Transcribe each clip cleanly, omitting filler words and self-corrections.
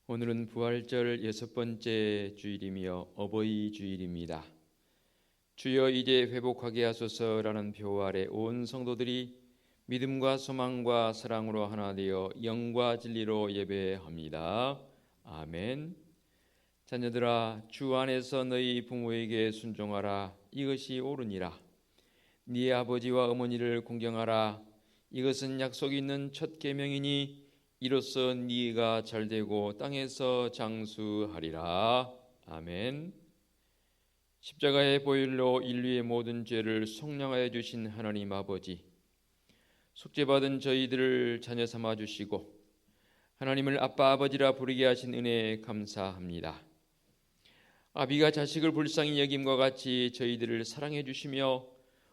오늘은 부활절 6번째 주일이며 어버이 주일입니다. 주여 이제 회복하게 하소서라는 표어 아래 온 성도들이 믿음과 소망과 사랑으로 하나 되어 영과 진리로 예배합니다. 아멘. 자녀들아, 주 안에서 너희 부모에게 순종하라. 이것이 옳으니라. 네 아버지와 어머니를 공경하라. 이것은 약속이 있는 첫 계명이니 이로써 네가 잘되고 땅에서 장수하리라. 아멘. 십자가의 보혈로 인류의 모든 죄를 속량하여 주신 하나님 아버지, 속죄받은 저희들을 자녀 삼아 주시고 하나님을 아빠 아버지라 부르게 하신 은혜에 감사합니다. 아비가 자식을 불쌍히 여김과 같이 저희들을 사랑해 주시며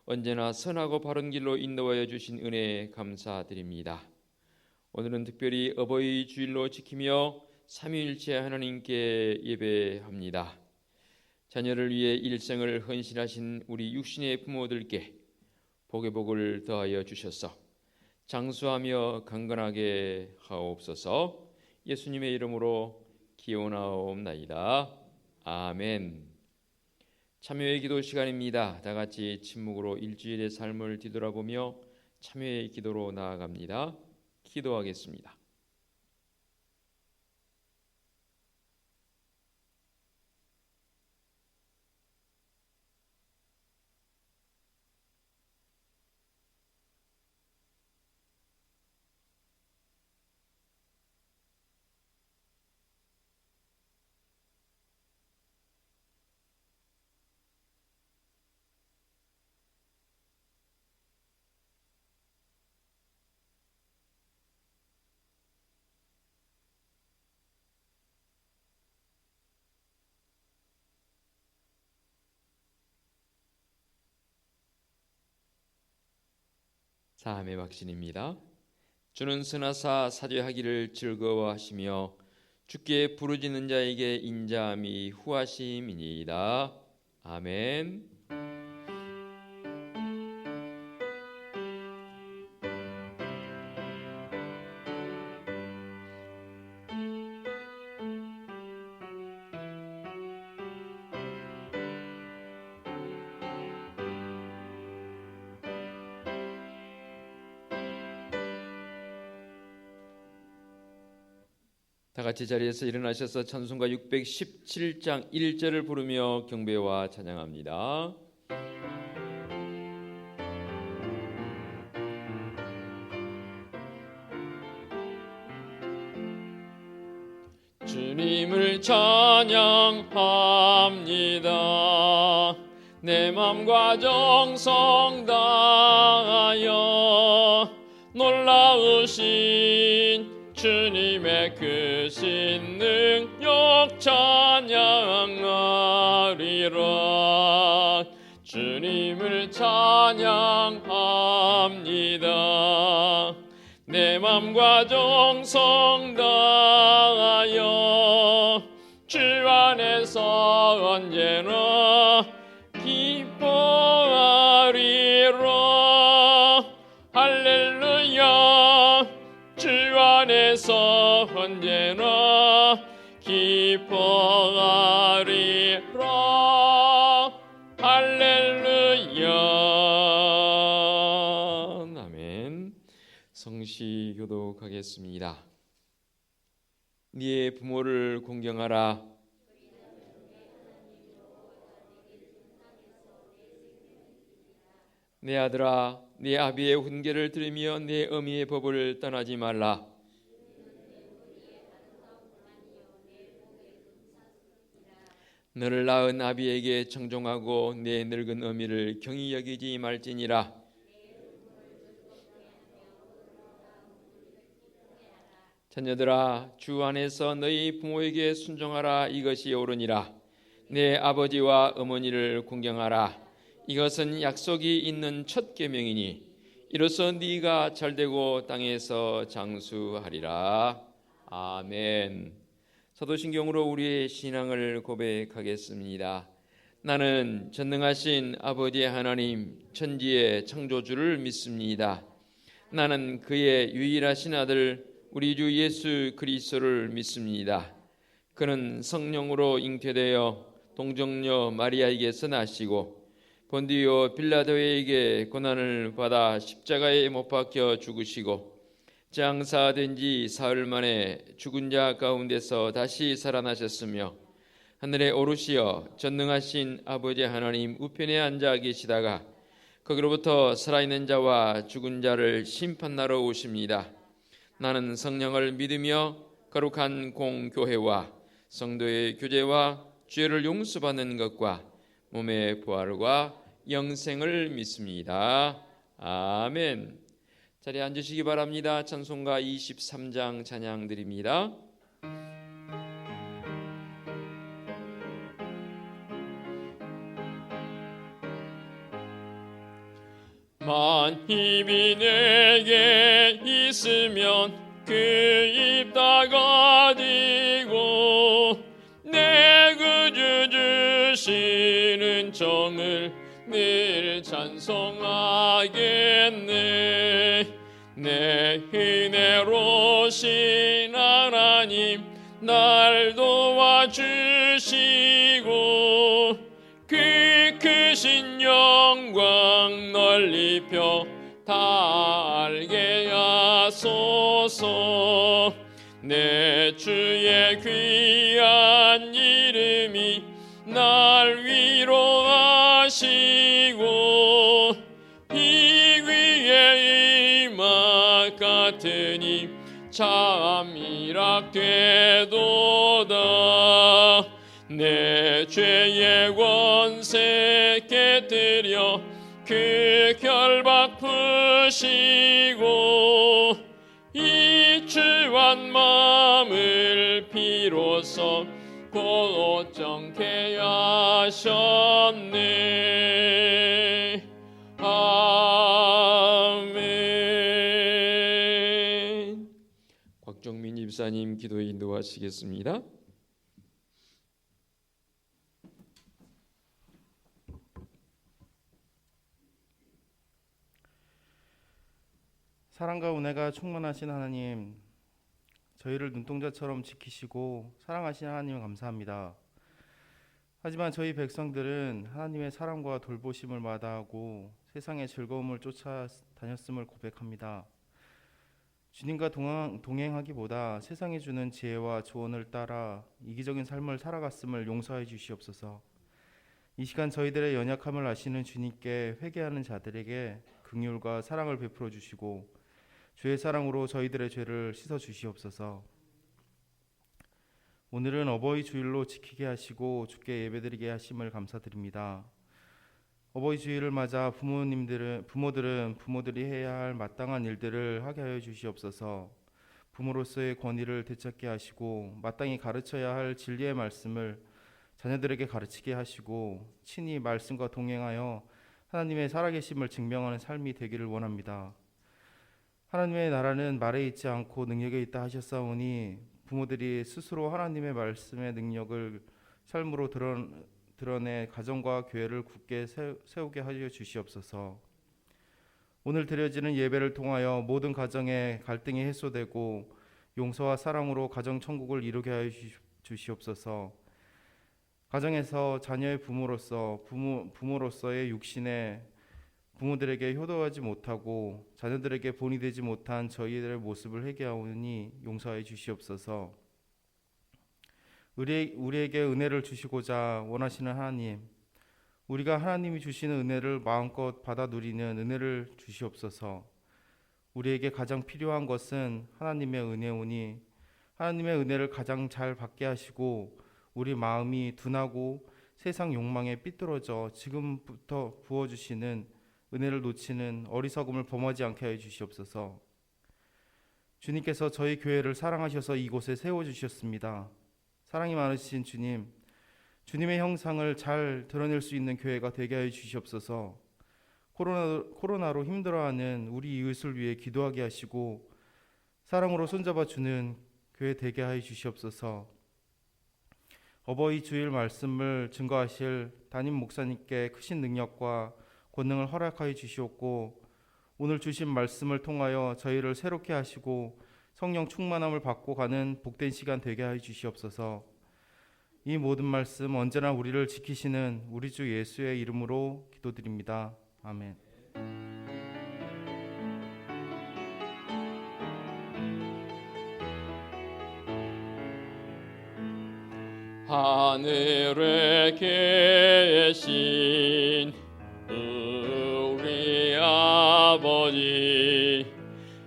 언제나 선하고 바른 길로 인도하여 주신 은혜에 감사드립니다. 오늘은 특별히 어버이 주일로 지키며 삼위일체 하나님께 예배합니다. 자녀를 위해 일생을 헌신하신 우리 육신의 부모들께 복의 복을 더하여 주셔서 장수하며 강건하게 하옵소서. 예수님의 이름으로 기원하옵나이다. 아멘. 참여의 기도 시간입니다. 다 같이 침묵으로 일주일의 삶을 뒤돌아보며 참여의 기도로 나아갑니다. 기도하겠습니다. 사함의 박신입니다. 주는 선하사 사죄하기를 즐거워하시며 주께 부르짖는 자에게 인자함이 후하심이니이다. 아멘. 다 같이 자리에서 일어나셔서 찬송가 617장 1절을 부르며 경배와 찬양합니다. 주님을 찬양합니다. 내 맘과 정성 다하여 놀라우신 주님의 크신 능력 찬양하리라. 주님을 찬양합니다. 내 맘과 정성 다하여 주 안에서 언제나 기뻐하리라. 할렐루야. 주 안에서 언제나 기뻐하리라. 할렐루야. 아멘. 성시 교독하겠습니다. 네 부모를 공경하라. 내 아들아, 네 아비의 훈계를 들으며 내 어미의 법을 떠나지 말라. 너를 낳은 아비에게 청종하고 내 늙은 어미를 경히 여기지 말지니라. 자녀들아, 주 안에서 너희 부모에게 순종하라. 이것이 옳으니라. 내 아버지와 어머니를 공경하라. 이것은 약속이 있는 첫 계명이니 이로써 네가 잘되고 땅에서 장수하리라. 아멘. 사도신경으로 우리의 신앙을 고백하겠습니다. 나는 전능하신 아버지 하나님 천지의 창조주를 믿습니다. 나는 그의 유일하신 아들 우리 주 예수 그리스도를 믿습니다. 그는 성령으로 잉태되어 동정녀 마리아에게서 나시고 본디오 빌라도에게 고난을 받아 십자가에 못 박혀 죽으시고 장사된 지 사흘 만에 죽은 자 가운데서 다시 살아나셨으며 하늘에 오르시어 전능하신 아버지 하나님 우편에 앉아 계시다가 거기로부터 살아있는 자와 죽은 자를 심판하러 오십니다. 나는 성령을 믿으며 거룩한 공교회와 성도의 교제와 죄를 용서받는 것과 몸의 부활과 영생을 믿습니다. 아멘. 자리에 앉으시기 바랍니다. 찬송가 23장 찬양 드립니다. 만입이 내게 있으면 그 입 닫아지고 내 구주 주시는 정을 늘 찬송하겠네. 내 은혜로신 하나님 날 도와주시고 그 크신 영광 널리 펴 다 알게 하소서. 내 주의 귀한 이름이 날 위로하시고 이 위에 임하 같으니 참 이락되도다. 내 죄의 권세 깨뜨려 그 결박 푸시고 이 주한 마음을 비로소 곧 정케 하셨네. 아멘. 곽정민 집사님 기도 인도하시겠습니다. 사랑과 은혜가 충만하신 하나님, 저희를 눈동자처럼 지키시고 사랑하신 하나님 감사합니다. 하지만 저희 백성들은 하나님의 사랑과 돌보심을 마다하고 세상의 즐거움을 쫓아 다녔음을 고백합니다. 주님과 동행하기보다 세상이 주는 지혜와 조언을 따라 이기적인 삶을 살아갔음을 용서해 주시옵소서. 이 시간 저희들의 연약함을 아시는 주님께 회개하는 자들에게 긍휼과 사랑을 베풀어 주시고 주의 사랑으로 저희들의 죄를 씻어 주시옵소서. 오늘은 어버이 주일로 지키게 하시고 주께 예배드리게 하심을 감사드립니다. 어버이 주일을 맞아 부모들은 부모들이 해야 할 마땅한 일들을 하게 하여 주시옵소서. 부모로서의 권위를 되찾게 하시고 마땅히 가르쳐야 할 진리의 말씀을 자녀들에게 가르치게 하시고 친히 말씀과 동행하여 하나님의 살아계심을 증명하는 삶이 되기를 원합니다. 하나님의 나라는 말에 있지 않고 능력에 있다 하셨사오니 부모들이 스스로 하나님의 말씀의 능력을 삶으로 드러내 가정과 교회를 굳게 세우게 하여 주시옵소서. 오늘 드려지는 예배를 통하여 모든 가정의 갈등이 해소되고 용서와 사랑으로 가정 천국을 이루게 하여 주시옵소서. 가정에서 자녀의 부모로서의 육신에 부모들에게 효도하지 못하고 자녀들에게 본이 되지 못한 저희들의 모습을 회개하오니 용서해 주시옵소서. 우리에게 은혜를 주시고자 원하시는 하나님, 우리가 하나님이 주시는 은혜를 마음껏 받아 누리는 은혜를 주시옵소서. 우리에게 가장 필요한 것은 하나님의 은혜오니 하나님의 은혜를 가장 잘 받게 하시고 우리 마음이 둔하고 세상 욕망에 삐뚤어져 지금부터 부어주시는 은혜를 놓치는 어리석음을 범하지 않게 하여 주시옵소서. 주님께서 저희 교회를 사랑하셔서 이곳에 세워주셨습니다. 사랑이 많으신 주님, 주님의 형상을 잘 드러낼 수 있는 교회가 되게 하여 주시옵소서. 코로나로 힘들어하는 우리 이웃을 위해 기도하게 하시고 사랑으로 손잡아 주는 교회 되게 하여 주시옵소서. 어버이 주일 말씀을 증거하실 담임 목사님께 크신 능력과 권능을 허락하여 주시옵고 오늘 주신 말씀을 통하여 저희를 새롭게 하시고 성령 충만함을 받고 가는 복된 시간 되게 하여 주시옵소서. 이 모든 말씀 언제나 우리를 지키시는 우리 주 예수의 이름으로 기도드립니다. 아멘. 하늘에 계신 우리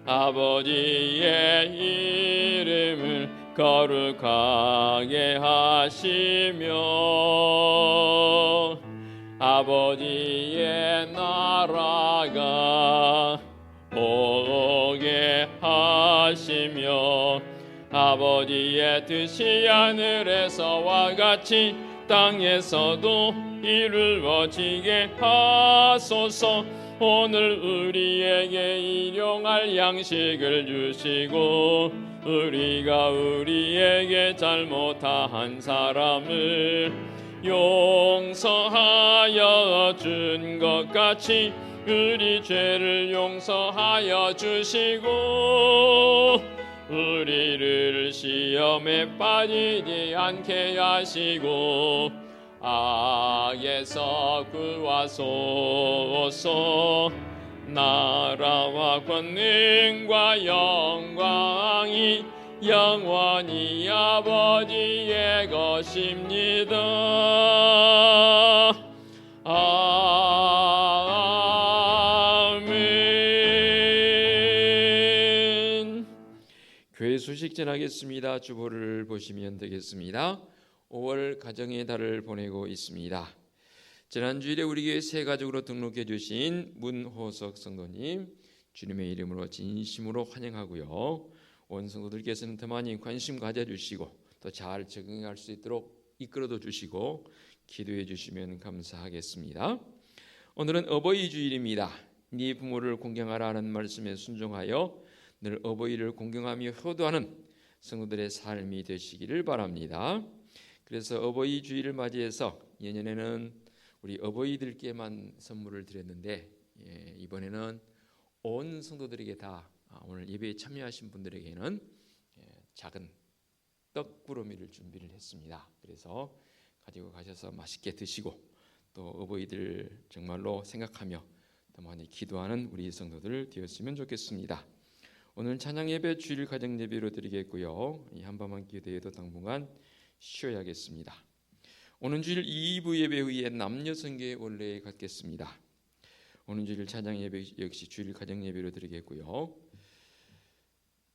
아버지의 이름을 거룩하게 하시며 아버지의 나라가 오게 하시며 아버지의 뜻이 하늘에서와 같이 땅에서도 이루어지게 하소서. 오늘 우리에게 일용할 양식을 주시고 우리가 우리에게 잘못한 사람을 용서하여 준 것 같이 우리 죄를 용서하여 주시고 우리를 시험에 빠지지 않게 하시고 악에서 구하소서. 나라와 권능과 영광이 영원히 아버지의 것입니다. 아멘. 교회 소식 전하겠습니다. 주보를 보시면 되겠습니다. 5월 가정의 달을 보내고 있습니다. 지난 주일에 우리 교회 새 가족으로 등록해 주신 문호석 성도님 주님의 이름으로 진심으로 환영하고요. 온 성도들께서는 더 많이 관심 가져주시고 또 잘 적응할 수 있도록 이끌어도 주시고 기도해 주시면 감사하겠습니다. 오늘은 어버이 주일입니다. 네 부모를 공경하라 하는 말씀에 순종하여 늘 어버이를 공경하며 효도하는 성도들의 삶이 되시기를 바랍니다. 그래서 어버이 주일을 맞이해서 예년에는 우리 어버이들께만 선물을 드렸는데 이번에는 온 성도들에게 다 오늘 예배에 참여하신 분들에게는 작은 떡구러미를 준비를 했습니다. 그래서 가지고 가셔서 맛있게 드시고 또 어버이들 정말로 생각하며 더 많이 기도하는 우리 성도들 되었으면 좋겠습니다. 오늘 찬양 예배 주일 가정 예배로 드리겠고요. 이 한밤한 기도에도 당분간 쉬어야겠습니다. 오늘 주일 2부 예배 후에 남녀 성교회 원래에 갖겠습니다. 오늘 주일 찬양 예배 역시 주일 가정 예배로 드리겠고요.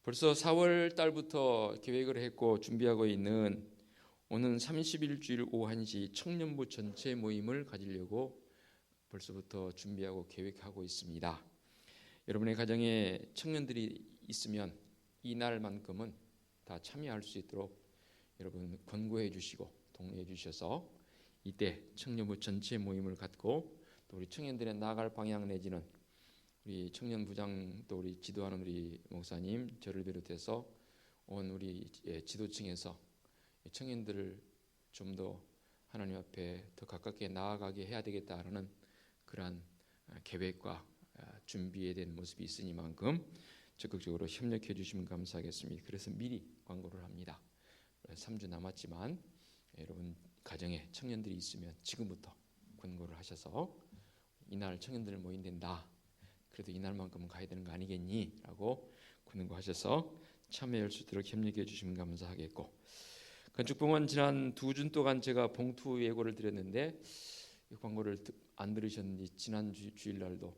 벌써 4월 달부터 계획을 했고 준비하고 있는 오는 30일 주일 오후 1시 청년부 전체 모임을 가지려고 벌써부터 준비하고 계획하고 있습니다. 여러분의 가정에 청년들이 있으면 이날만큼은 다 참여할 수 있도록 여러분 권고해 주시고 독려해 주셔서 이때 청년부 전체 모임을 갖고 또 우리 청년들의 나아갈 방향 내지는 우리 청년부장 또 우리 지도하는 우리 목사님 저를 비롯해서 온 우리 지도층에서 청년들을 좀 더 하나님 앞에 더 가깝게 나아가게 해야 되겠다라는 그러한 계획과 준비에 대한 모습이 있으니만큼 적극적으로 협력해 주시면 감사하겠습니다. 그래서 미리 광고를 합니다. 3주 남았지만 여러분 가정에 청년들이 있으면 지금부터 권고를 하셔서 이날 청년들 모인댄다. 그래도 이날만큼은 가야 되는 거 아니겠니? 라고 권고하셔서 참여할 수 있도록 협력해 주시면 감사하겠고, 건축부문 지난 2주 동안 제가 봉투 예고를 드렸는데 이 광고를 안 들으셨는지 지난 주일날도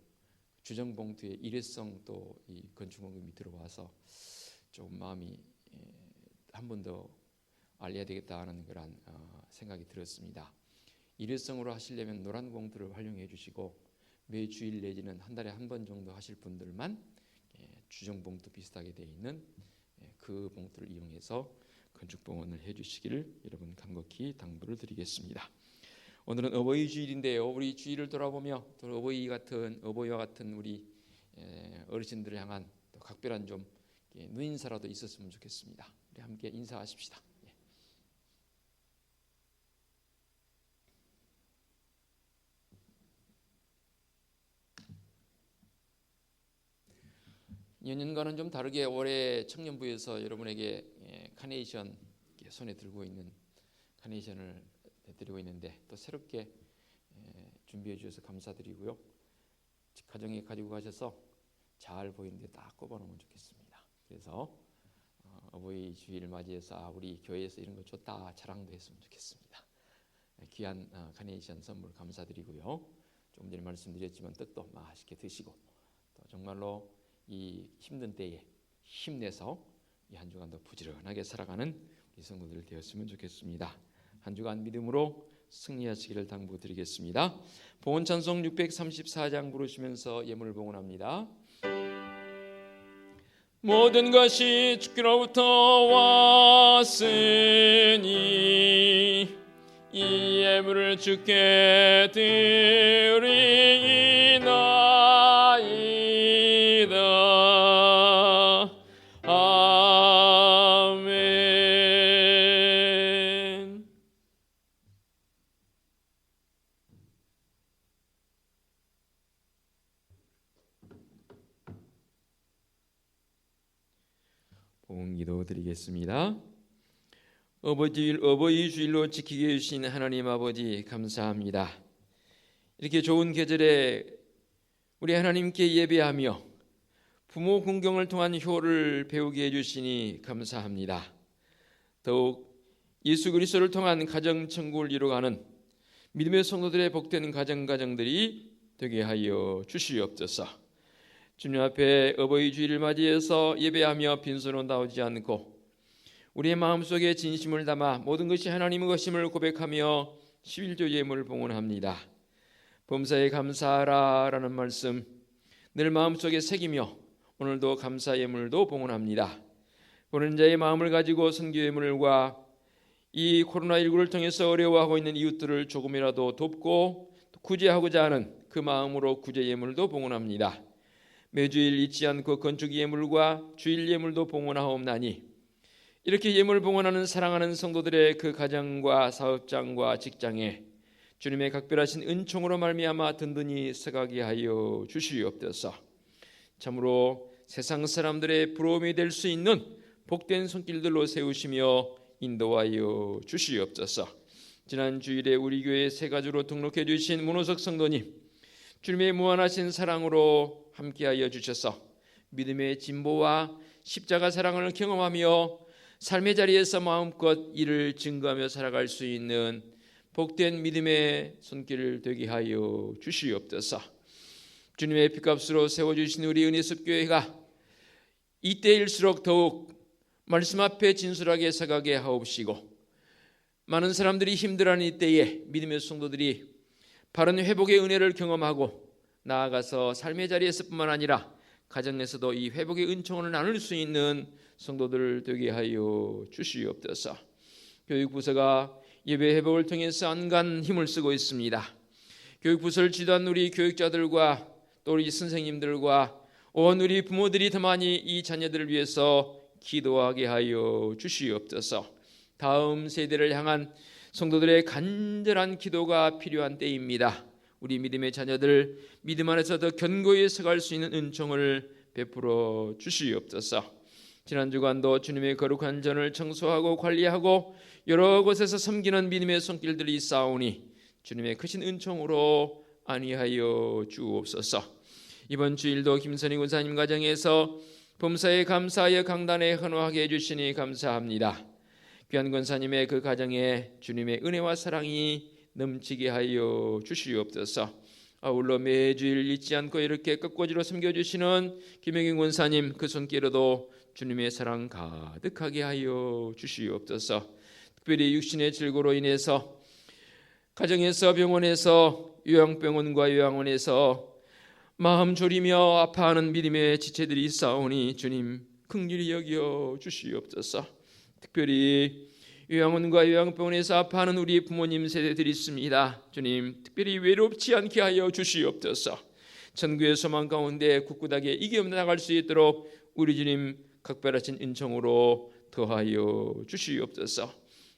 주정봉투에 일회성 또 이 건축원금이 들어와서 조금 마음이 한 번 더 알려야 되겠다 하는 그런 생각이 들었습니다. 일회성으로 하시려면 노란 봉투를 활용해 주시고 매 주일 내지는 한 달에 한 번 정도 하실 분들만 주정봉투 비슷하게 되어 있는 그 봉투를 이용해서 건축봉헌을 해주시기를 여러분 간곡히 당부를 드리겠습니다. 오늘은 어버이 주일인데요. 우리 주일을 돌아보며 또 어버이와 같은 우리 어르신들을 향한 또 각별한 좀 누인사라도 있었으면 좋겠습니다. 우리 함께 인사하십시다. 예년과는 좀 다르게 올해 청년부에서 여러분에게 카네이션 손에 들고 있는 카네이션을 드리고 있는데 또 새롭게 준비해 주셔서 감사드리고요. 가정에 가지고 가셔서 잘 보이는데 딱 꼽아놓으면 좋겠습니다. 그래서 어버이 주일 맞이해서 우리 교회에서 이런 거 줬다 자랑도 했으면 좋겠습니다. 귀한 카네이션 선물 감사드리고요. 조금 전에 말씀드렸지만 떡도 맛있게 드시고 또 정말로 이 힘든 때에 힘내서 이 한 주간도 부지런하게 살아가는 우리 성도들 되었으면 좋겠습니다. 한 주간 믿음으로 승리하시기를 당부드리겠습니다. 봉헌 찬송 634장 부르시면서 예물을 봉헌합니다. 모든 것이 주께로부터 왔으니 이 예물을 주께 드리나이다. 아멘. 봉헌기도 드리겠습니다. 어버이 주일로 지키게 해주신 하나님 아버지 감사합니다. 이렇게 좋은 계절에 우리 하나님께 예배하며 부모 궁경을 통한 효를 배우게 해주시니 감사합니다. 더욱 예수 그리스도를 통한 가정 천국을 이루어가는 믿음의 성도들의 복된 가정들이 되게 하여 주시옵소서. 주님 앞에 어버이 주일을 맞이해서 예배하며 빈손으로 나오지 않고 우리의 마음속에 진심을 담아 모든 것이 하나님의 것임을 고백하며 11조 예물을 봉헌합니다. 범사에 감사하라라는 말씀 늘 마음속에 새기며 오늘도 감사 예물도 봉헌합니다. 보는 자의 마음을 가지고 선교 예물과 이 코로나19를 통해서 어려워하고 있는 이웃들을 조금이라도 돕고 구제하고자 하는 그 마음으로 구제 예물도 봉헌합니다. 매주일 잊지 않고 건축 예물과 주일 예물도 봉헌하옵나니 이렇게 예물 봉헌하는 사랑하는 성도들의 그 가정과 사업장과 직장에 주님의 각별하신 은총으로 말미암아 든든히 서가게 하여 주시옵소서. 참으로 세상 사람들의 부러움이 될 수 있는 복된 손길들로 세우시며 인도하여 주시옵소서. 지난 주일에 우리 교회 새 가족으로 등록해 주신 문호석 성도님 주님의 무한하신 사랑으로 함께하여 주셔서 믿음의 진보와 십자가 사랑을 경험하며 삶의 자리에서 마음껏 이를 증거하며 살아갈 수 있는 복된 믿음의 손길 되게 하여 주시옵소서. 주님의 피값으로 세워주신 우리 은혜숲교회가 이때일수록 더욱 말씀 앞에 진솔하게 서가게 하옵시고 많은 사람들이 힘들어하는 이때에 믿음의 성도들이 바른 회복의 은혜를 경험하고 나아가서 삶의 자리에서뿐만 아니라 가정에서도 이 회복의 은총을 나눌 수 있는 성도들 되게 하여 주시옵소서. 교육부서가 예배 회복을 통해서 안간 힘을 쓰고 있습니다. 교육부서를 지도한 우리 교육자들과 또 우리 선생님들과 온 우리 부모들이 더 많이 이 자녀들을 위해서 기도하게 하여 주시옵소서. 다음 세대를 향한 성도들의 간절한 기도가 필요한 때입니다. 우리 믿음의 자녀들 믿음 안에서 더 견고히 서갈 수 있는 은총을 베풀어 주시옵소서. 지난 주간도 주님의 거룩한 전을 청소하고 관리하고 여러 곳에서 섬기는 믿음의 손길들이 있사오니 주님의 크신 은총으로 안위하여 주옵소서. 이번 주일도 김선희 군사님 가정에서 범사에 감사하여 강단에 헌화하게 해주시니 감사합니다. 귀한 권사님의 그 가정에 주님의 은혜와 사랑이 넘치게 하여 주시옵소서. 아울러 매주일 잊지 않고 이렇게 끝꽂이로 섬겨주시는 김영인 권사님 그 손길에도 주님의 사랑 가득하게 하여 주시옵소서. 특별히 육신의 질고로 인해서 가정에서 병원에서 요양병원과 요양원에서 마음 졸이며 아파하는 믿음의 지체들이 있사오니 주님 긍휼히 여겨 주시옵소서. 특별히 요양원과 요양병원에서 아파하는 우리 부모님 세대들이 있습니다. 주님 특별히 외롭지 않게 하여 주시옵소서. 천국의 소망 가운데 굳굳하게 이겨 나갈 수 있도록 우리 주님 각별하신 은총으로 더하여 주시옵소서.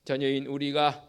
자녀인 우리가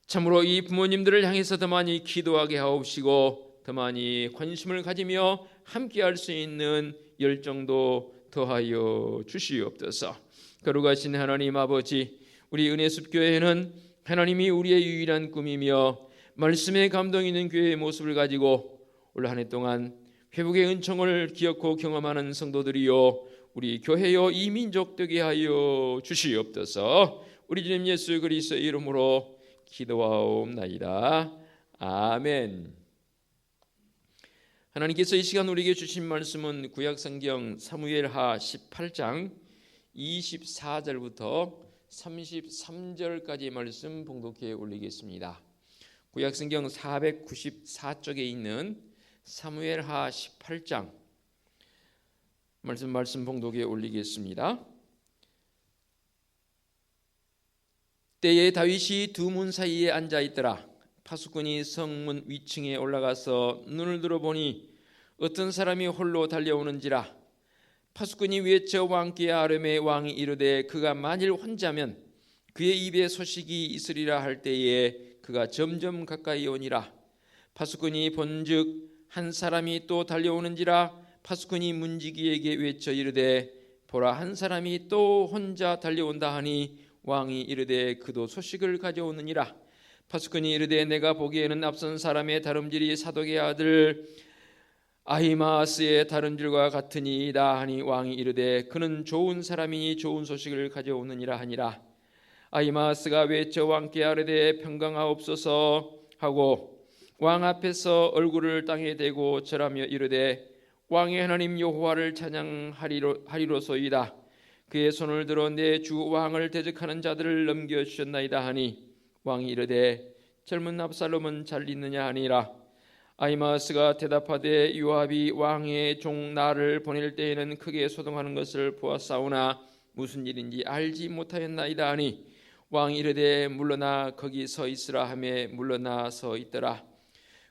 참으로 이 부모님들을 향해서 더 많이 기도하게 하옵시고 더 많이 관심을 가지며 함께할 수 있는 열정도 더하여 주시옵소서. 거룩하신 하나님 아버지, 우리 은혜숲교회는 하나님이 우리의 유일한 꿈이며 말씀에 감동 있는 교회의 모습을 가지고 올 한 해 동안 회복의 은총을 기억하고 경험하는 성도들이요 우리 교회요 이 민족 되게 하여 주시옵소서. 우리 주님 예수 그리스도의 이름으로 기도하옵나이다. 아멘. 하나님께서 이 시간 우리에게 주신 말씀은 구약성경 사무엘하 18장 24절부터 33절까지의 말씀 봉독해 올리겠습니다. 구약성경 494쪽에 있는 사무엘하 18장 말씀 봉독해 올리겠습니다. 때에 다윗이 두 문 사이에 앉아 있더라. 파수꾼이 성문 위층에 올라가서 눈을 들어보니 어떤 사람이 홀로 달려오는지라. 파수꾼이 외쳐 왕께 아뢰매 왕이 이르되 그가 만일 혼자면 그의 입에 소식이 있으리라 할 때에 그가 점점 가까이 오니라. 파수꾼이 본즉 한 사람이 또 달려오는지라. 파수꾼이 문지기에게 외쳐 이르되 보라 한 사람이 또 혼자 달려온다 하니 왕이 이르되 그도 소식을 가져오느니라. 파수꾼이 이르되 내가 보기에는 앞선 사람의 다름질이 사독의 아들 아히마스의 다름질과 같으니이다 하니 왕이 이르되 그는 좋은 사람이니 좋은 소식을 가져오느니라 하니라. 아히마스가 외쳐 왕께 아뢰되 평강하옵소서 하고 왕 앞에서 얼굴을 땅에 대고 절하며 이르되 왕의 하나님 여호와를 찬양하리로소이다. 그의 손을 들어 내 주 왕을 대적하는 자들을 넘겨주셨나이다 하니 왕이 이르되 젊은 압살롬은 잘 있느냐 하니라. 아히마스가 대답하되 요압이 왕의 종 나를 보낼 때에는 크게 소동하는 것을 보았사오나 무슨 일인지 알지 못하였나이다 하니 왕이 이르되 물러나 거기 서 있으라 하매 물러나 서 있더라.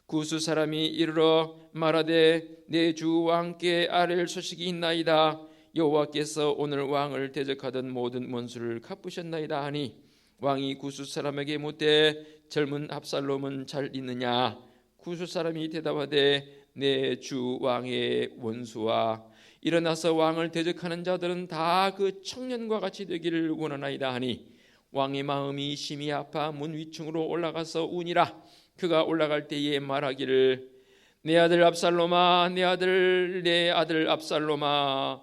구스 사람이 이르러 말하되 내 주 왕께 아랠 소식이 있나이다. 여호와께서 오늘 왕을 대적하던 모든 원수를 갚으셨나이다 하니 왕이 구스 사람에게 묻되 젊은 압살롬은 잘 있느냐. 구스 사람이 대답하되 내 주 왕의 원수와 일어나서 왕을 대적하는 자들은 다 그 청년과 같이 되기를 원하나이다 하니 왕의 마음이 심히 아파 문 위층으로 올라가서 우니라. 그가 올라갈 때에 말하기를 내 아들 압살롬아 내 아들 압살롬아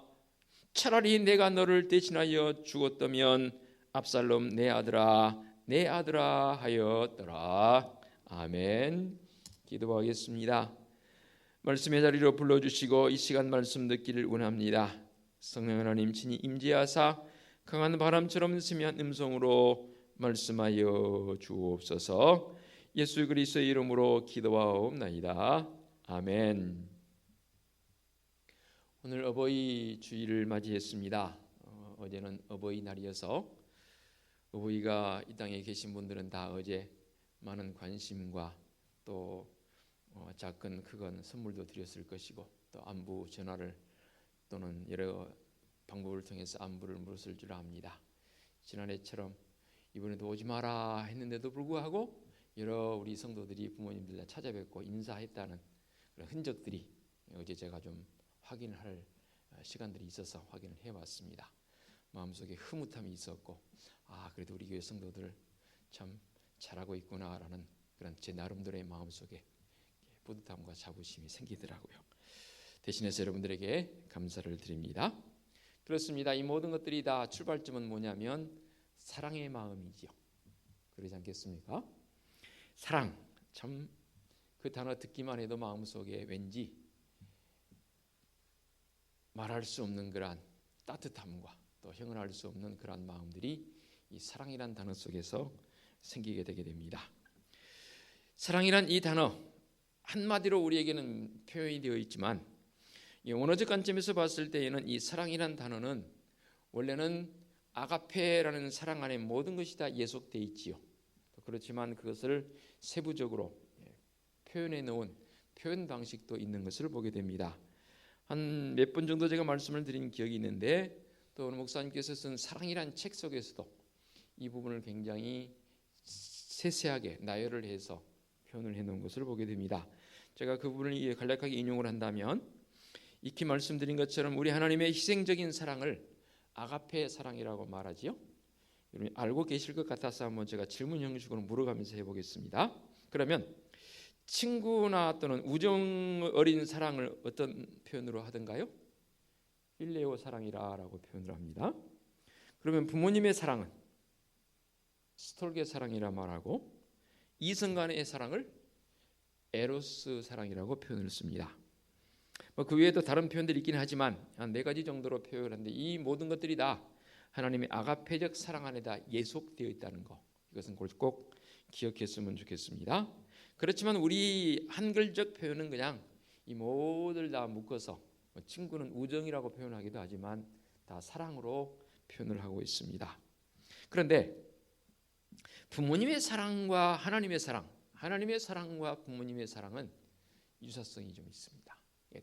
차라리 내가 너를 대신하여 죽었다면 압살롬 내 아들아 하였더라. 아멘. 기도하겠습니다. 말씀의 자리로 불러주시고 이 시간 말씀 듣기를 원합니다. 성령 하나님 친히 임재하사 강한 바람처럼 스미한 음성으로 말씀하여 주옵소서. 예수 그리스도의 이름으로 기도하옵나이다. 아멘. 오늘 어버이 주일을 맞이했습니다. 어제는 어버이날이어서 어버이가 이 땅에 계신 분들은 다 어제 많은 관심과 또 작은 크건 선물도 드렸을 것이고 또 안부 전화를 또는 여러 방법을 통해서 안부를 물었을 줄 압니다. 지난해처럼 이번에도 오지 마라 했는데도 불구하고 여러 우리 성도들이 부모님들 다 찾아뵙고 인사했다는 그런 흔적들이 어제 제가 좀 확인할 시간들이 있어서 확인을 해봤습니다. 마음속에 흐뭇함이 있었고 그래도 우리 교회 성도들 참 잘하고 있구나라는 그런 제 나름대로의 마음속에 뿌듯함과 자부심이 생기더라고요. 대신해서 여러분들에게 감사를 드립니다. 그렇습니다. 이 모든 것들이 다 출발점은 뭐냐면 사랑의 마음이지요. 그러지 않겠습니까? 사랑, 참 그 단어 듣기만 해도 마음속에 왠지 말할 수 없는 그러한 따뜻함과 또 형언할 수 없는 그러한 마음들이 이 사랑이란 단어 속에서 생기게 되게 됩니다. 사랑이란 이 단어 한마디로 우리에게는 표현이 되어 있지만 원어적 관점에서 봤을 때에는 이 사랑이란 단어는 원래는 아가페라는 사랑 안에 모든 것이 다 예속되어 있지요. 그렇지만 그것을 세부적으로 표현해 놓은 표현 방식도 있는 것을 보게 됩니다. 한 몇 번 정도 제가 말씀을 드린 기억이 있는데 또 오늘 목사님께서 쓴 사랑이란 책 속에서도 이 부분을 굉장히 세세하게 나열을 해서 표현을 해놓은 것을 보게 됩니다. 제가 그 부분을 간략하게 인용을 한다면 익히 말씀드린 것처럼 우리 하나님의 희생적인 사랑을 아가페 사랑이라고 말하지요. 여러분이 알고 계실 것 같아서 한번 제가 질문 형식으로 물어가면서 해보겠습니다. 그러면 친구나 또는 우정 어린 사랑을 어떤 표현으로 하던가요? 필레오 사랑이라고 표현을 합니다. 그러면 부모님의 사랑은 스톨게 사랑이라 말하고 이성 간의 사랑을 에로스 사랑이라고 표현을 씁니다. 그 외에도 다른 표현들이 있긴 하지만 한 4가지 정도로 표현하는데 이 모든 것들이 다 하나님의 아가페적 사랑 안에 다 예속되어 있다는 것, 이것은 꼭 기억했으면 좋겠습니다. 그렇지만 우리 한글적 표현은 그냥 이 모두를 다 묶어서 친구는 우정이라고 표현하기도 하지만 다 사랑으로 표현을 하고 있습니다. 그런데 부모님의 사랑과 하나님의 사랑, 하나님의 사랑과 부모님의 사랑은 유사성이 좀 있습니다.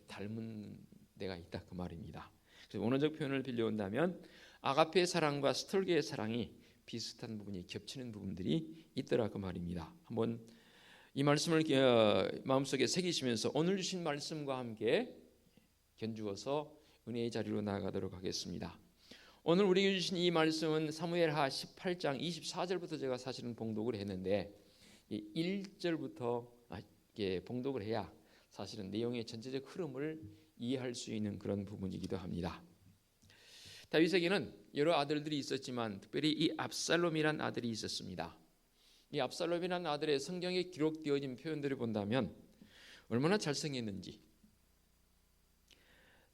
닮은 데가 있다 그 말입니다. 그래서 원어적 표현을 빌려온다면 아가페의 사랑과 스톨게의 사랑이 비슷한 부분이 겹치는 부분들이 있더라 그 말입니다. 한번 이 말씀을 마음속에 새기시면서 오늘 주신 말씀과 함께 견주어서 은혜의 자리로 나아가도록 하겠습니다. 오늘 우리에게 주신 이 말씀은 사무엘하 18장 24절부터 제가 사실은 봉독을 했는데 1절부터 봉독을 해야 사실은 내용의 전체적 흐름을 이해할 수 있는 그런 부분이기도 합니다. 다윗에게는 여러 아들들이 있었지만 특별히 이 압살롬이란 아들이 있었습니다. 이 압살롬이란 아들의 성경에 기록되어진 표현들을 본다면 얼마나 잘생겼는지,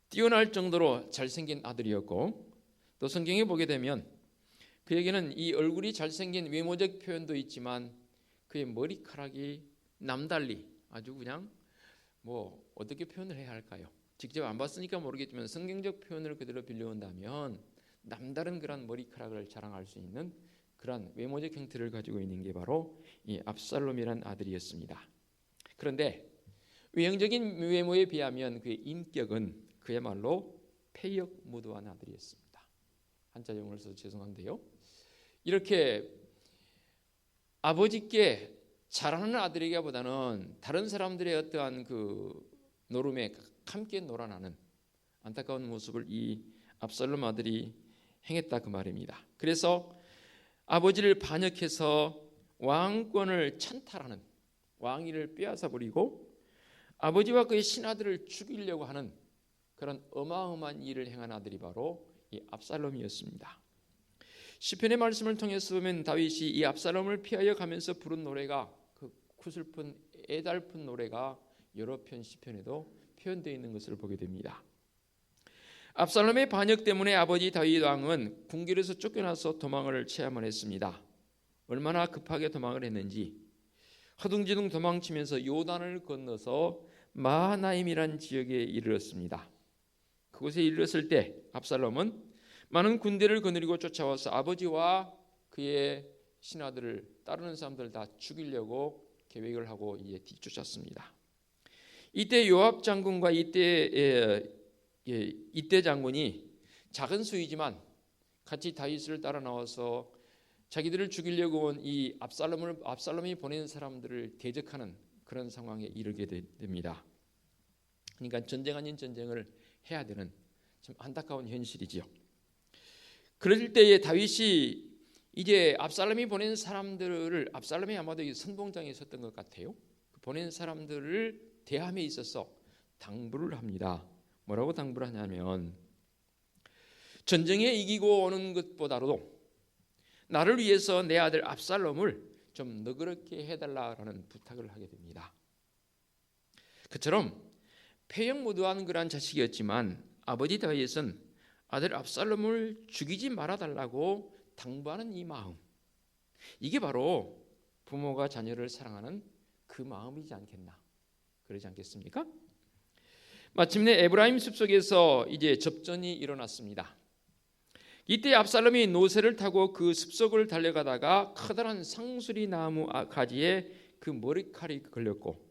뛰어날 정도로 잘생긴 아들이었고, 또 성경에 보게 되면 그에게는 이 얼굴이 잘생긴 외모적 표현도 있지만 그의 머리카락이 남달리 아주 그냥 어떻게 표현을 해야 할까요? 직접 안 봤으니까 모르겠지만 성경적 표현을 그대로 빌려온다면 남다른 그런 머리카락을 자랑할 수 있는 그런 외모적 형태를 가지고 있는 게 바로 이 압살롬이란 아들이었습니다. 그런데 외형적인 외모에 비하면 그의 인격은 그야말로 패역무도한 아들이었습니다. 한자 용어를 써서 죄송한데요. 이렇게 아버지께 잘하는 아들이기보다는 다른 사람들의 어떠한 그 노름에 함께 놀아나는 안타까운 모습을 이 압살롬 아들이 행했다 그 말입니다. 그래서 아버지를 반역해서 왕권을 찬탈하는, 왕위를 빼앗아 버리고 아버지와 그의 신하들을 죽이려고 하는 그런 어마어마한 일을 행한 아들이 바로 이 압살롬이었습니다. 시편의 말씀을 통해서 보면 다윗이 이 압살롬을 피하여 가면서 부른 노래가 그 구슬픈 애달픈 노래가 여러 편 시편에도 표현되어 있는 것을 보게 됩니다. 압살롬의 반역 때문에 아버지 다윗 왕은 궁궐에서 쫓겨나서 도망을 취함을 했습니다. 얼마나 급하게 도망을 했는지 허둥지둥 도망치면서 요단을 건너서 마하나임이란 지역에 이르렀습니다. 그곳에 이르렀을 때 압살롬은 많은 군대를 거느리고 쫓아와서 아버지와 그의 신하들을 따르는 사람들을 다 죽이려고 계획을 하고 이제 뒤쫓았습니다. 이때 요압 장군과 이때 장군이 작은 수이지만 같이 다윗을 따라 나와서 자기들을 죽이려고 온 이 압살롬이 보낸 사람들을 대적하는 그런 상황에 이르게 됩니다. 그러니까 전쟁 아닌 전쟁을 해야 되는 참 안타까운 현실이지요. 그럴 때에 다윗이 이제 압살롬이 보낸 사람들을, 압살롬이 아마도 선봉장에 있었던 것 같아요. 보낸 사람들을 대함에 있어서 당부를 합니다. 뭐라고 당부를 하냐면 전쟁에 이기고 오는 것보다도 나를 위해서 내 아들 압살롬을 좀 너그럽게 해달라라는 부탁을 하게 됩니다. 그처럼 패역무도한 그러한 자식이었지만 아버지 다윗은 아들 압살롬을 죽이지 말아달라고 당부하는 이 마음, 이게 바로 부모가 자녀를 사랑하는 그 마음이지 않겠나, 그러지 않겠습니까? 마침내 에브라임 숲속에서 이제 접전이 일어났습니다. 이때 압살롬이 노새를 타고 그 숲속을 달려가다가 커다란 상수리 나무 가지에 그 머리칼이 걸렸고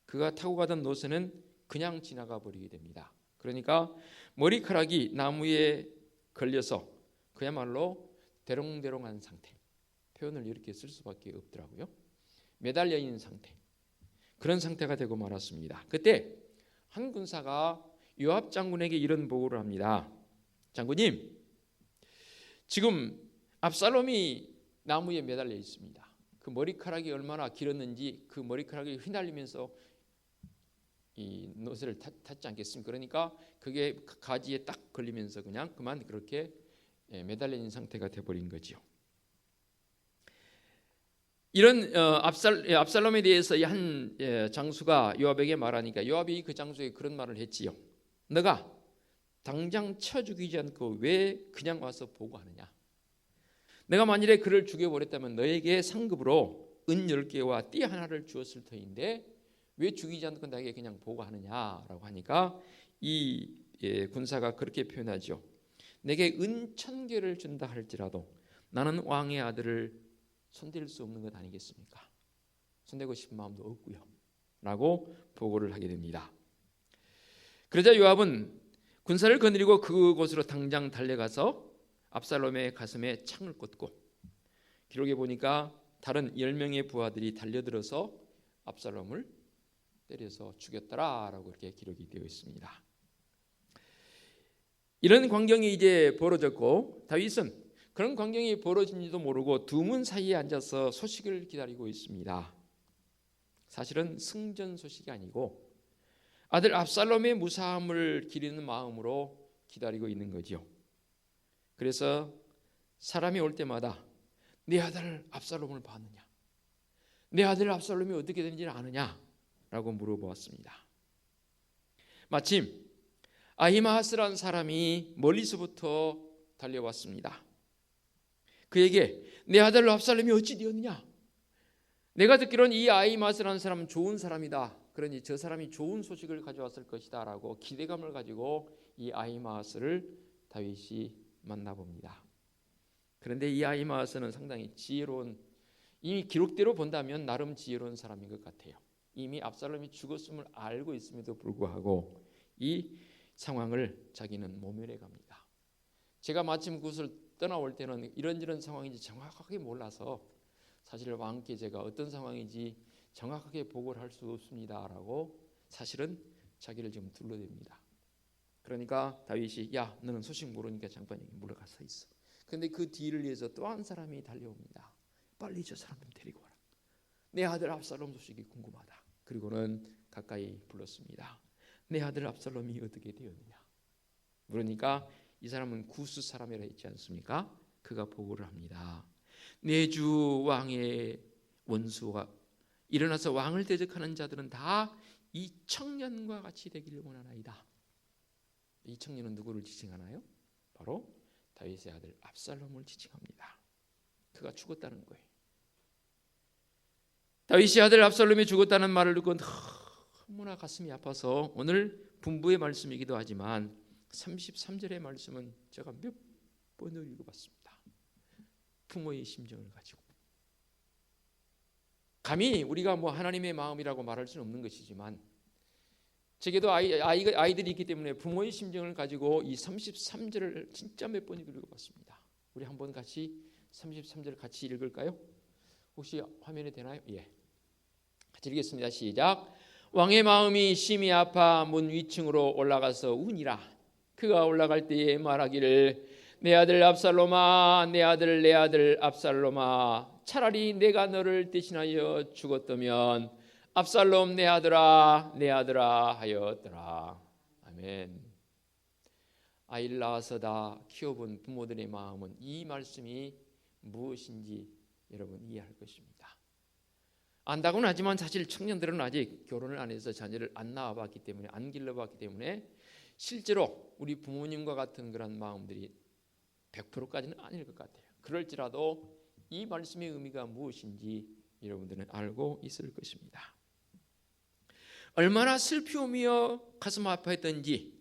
그가 타고 가던 노새는 그냥 지나가 버리게 됩니다. 그러니까 머리카락이 나무에 걸려서 그야말로 대롱대롱한 상태, 표현을 이렇게 쓸 수밖에 없더라고요. 매달려 있는 상태, 그런 상태가 되고 말았습니다. 그때 한 군사가 요압 장군에게 이런 보고를 합니다. 장군님, 지금 압살롬이 나무에 매달려 있습니다. 그 머리카락이 얼마나 길었는지 그 머리카락이 휘날리면서 이 노새를 탔지 않겠습니까? 그러니까 그게 가지에 딱 걸리면서 그냥 그만 그렇게 매달려 있는 상태가 돼버린 거죠. 이런 압살롬에 대해서 한 장수가 요압에게 말하니까 요압이 그 장수에게 그런 말을 했지요. 너가 당장 쳐 죽이지 않고 왜 그냥 와서 보고하느냐? 내가 만일에 그를 죽여버렸다면 너에게 상급으로 은 10개와 띠 하나를 주었을 터인데 왜 죽이지 않고 나에게 그냥 보고하느냐라고 하니까 이 군사가 그렇게 표현하죠. 내게 은 1000개를 준다 할지라도 나는 왕의 아들을 손댈 수 없는 것 아니겠습니까? 손대고 싶은 마음도 없고요 라고 보고를 하게 됩니다. 그러자 요압은 군사를 거느리고 그곳으로 당장 달려가서 압살롬의 가슴에 창을 꽂고, 기록에 보니까 다른 10명의 부하들이 달려들어서 압살롬을 때려서 죽였더라라고 이렇게 기록이 되어 있습니다. 이런 광경이 이제 벌어졌고 다윗은 그런 광경이 벌어진지도 모르고 두문 사이에 앉아서 소식을 기다리고 있습니다. 사실은 승전 소식이 아니고 아들 압살롬의 무사함을 기리는 마음으로 기다리고 있는 거죠. 그래서 사람이 올 때마다 내 아들 압살롬을 봤느냐, 내 아들 압살롬이 어떻게 되는지를 아느냐라고 물어보았습니다. 마침 아히마아스라는 사람이 멀리서부터 달려왔습니다. 그에게 내 아들 압살롬이 어찌 되었느냐, 내가 듣기로는 이 아히마아스라는 사람은 좋은 사람이다, 그러니 저 사람이 좋은 소식을 가져왔을 것이다 라고 기대감을 가지고 이 아히마아스를 다윗이 만나봅니다. 그런데 이 아히마아스는 상당히 지혜로운, 이미 기록대로 본다면 나름 지혜로운 사람인 것 같아요. 이미 압살롬이 죽었음을 알고 있음에도 불구하고 이 상황을 자기는 모면해 갑니다. 제가 마침 그곳을 떠나올 때는 이런저런 상황인지 정확하게 몰라서 사실 왕께 제가 어떤 상황인지 정확하게 보고를 할 수 없습니다라고 사실은 자기를 좀 둘러댑니다. 그러니까 다윗이 야 너는 소식 모르니까 잠깐 여기 물러가 서 있어. 그런데 그 뒤를 위해서 또 한 사람이 달려옵니다. 빨리 저 사람 좀 데리고 와라. 내 아들 압살롬 소식이 궁금하다. 그리고는 가까이 불렀습니다. 내 아들 압살롬이 어떻게 되었느냐 물으니까 이 사람은 구스 사람이라 했지 않습니까? 그가 보고를 합니다. 내 주 왕의 원수가 일어나서 왕을 대적하는 자들은 다 이 청년과 같이 되기를 원하나이다. 이 청년은 누구를 지칭하나요? 바로 다윗의 아들 압살롬을 지칭합니다. 그가 죽었다는 거예요. 다윗의 아들 압살롬이 죽었다는 말을 듣고 너무나 가슴이 아파서 오늘 분부의 말씀이기도 하지만 33절의 말씀은 제가 몇 번을 읽어봤습니다. 부모의 심정을 가지고 감히 우리가 뭐 하나님의 마음이라고 말할 수는 없는 것이지만 제게도 아이들이 있기 때문에 부모의 심정을 가지고 이 33절을 진짜 몇 번 읽어봤습니다. 우리 한번 같이 33절 같이 읽을까요? 혹시 화면에 되나요? 예, 같이 읽겠습니다. 시작. 왕의 마음이 심히 아파 문 위층으로 올라가서 우니라. 그가 올라갈 때에 말하기를 내 아들 압살롬아, 내 아들 압살롬아, 차라리 내가 너를 대신하여 죽었다면 압살롬 내 아들아 하였더라. 아멘. 아이를 낳아서 다 키워본 부모들의 마음은 이 말씀이 무엇인지 여러분 이해할 것입니다. 안다고는 하지만 사실 청년들은 아직 결혼을 안 해서 자녀를 안 낳아봤기 때문에, 안 길러봤기 때문에 실제로 우리 부모님과 같은 그런 마음들이 100%까지는 아닐 것 같아요. 그럴지라도 이 말씀의 의미가 무엇인지 여러분들은 알고 있을 것입니다. 얼마나 슬피우며 가슴 아파했던지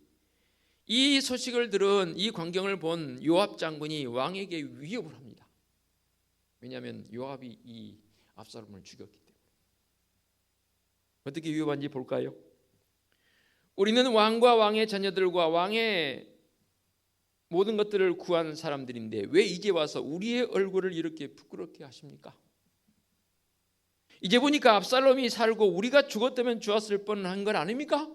이 소식을 들은, 이 광경을 본 요압 장군이 왕에게 위협을 합니다. 왜냐하면 요압이 이 압살롬을 죽였기 때문에. 어떻게 위협한지 볼까요? 우리는 왕과 왕의 자녀들과 왕의 모든 것들을 구한 사람들인데 왜 이제 와서 우리의 얼굴을 이렇게 부끄럽게 하십니까? 이제 보니까 압살롬이 살고 우리가 죽었다면 좋았을 뻔한 건 아닙니까?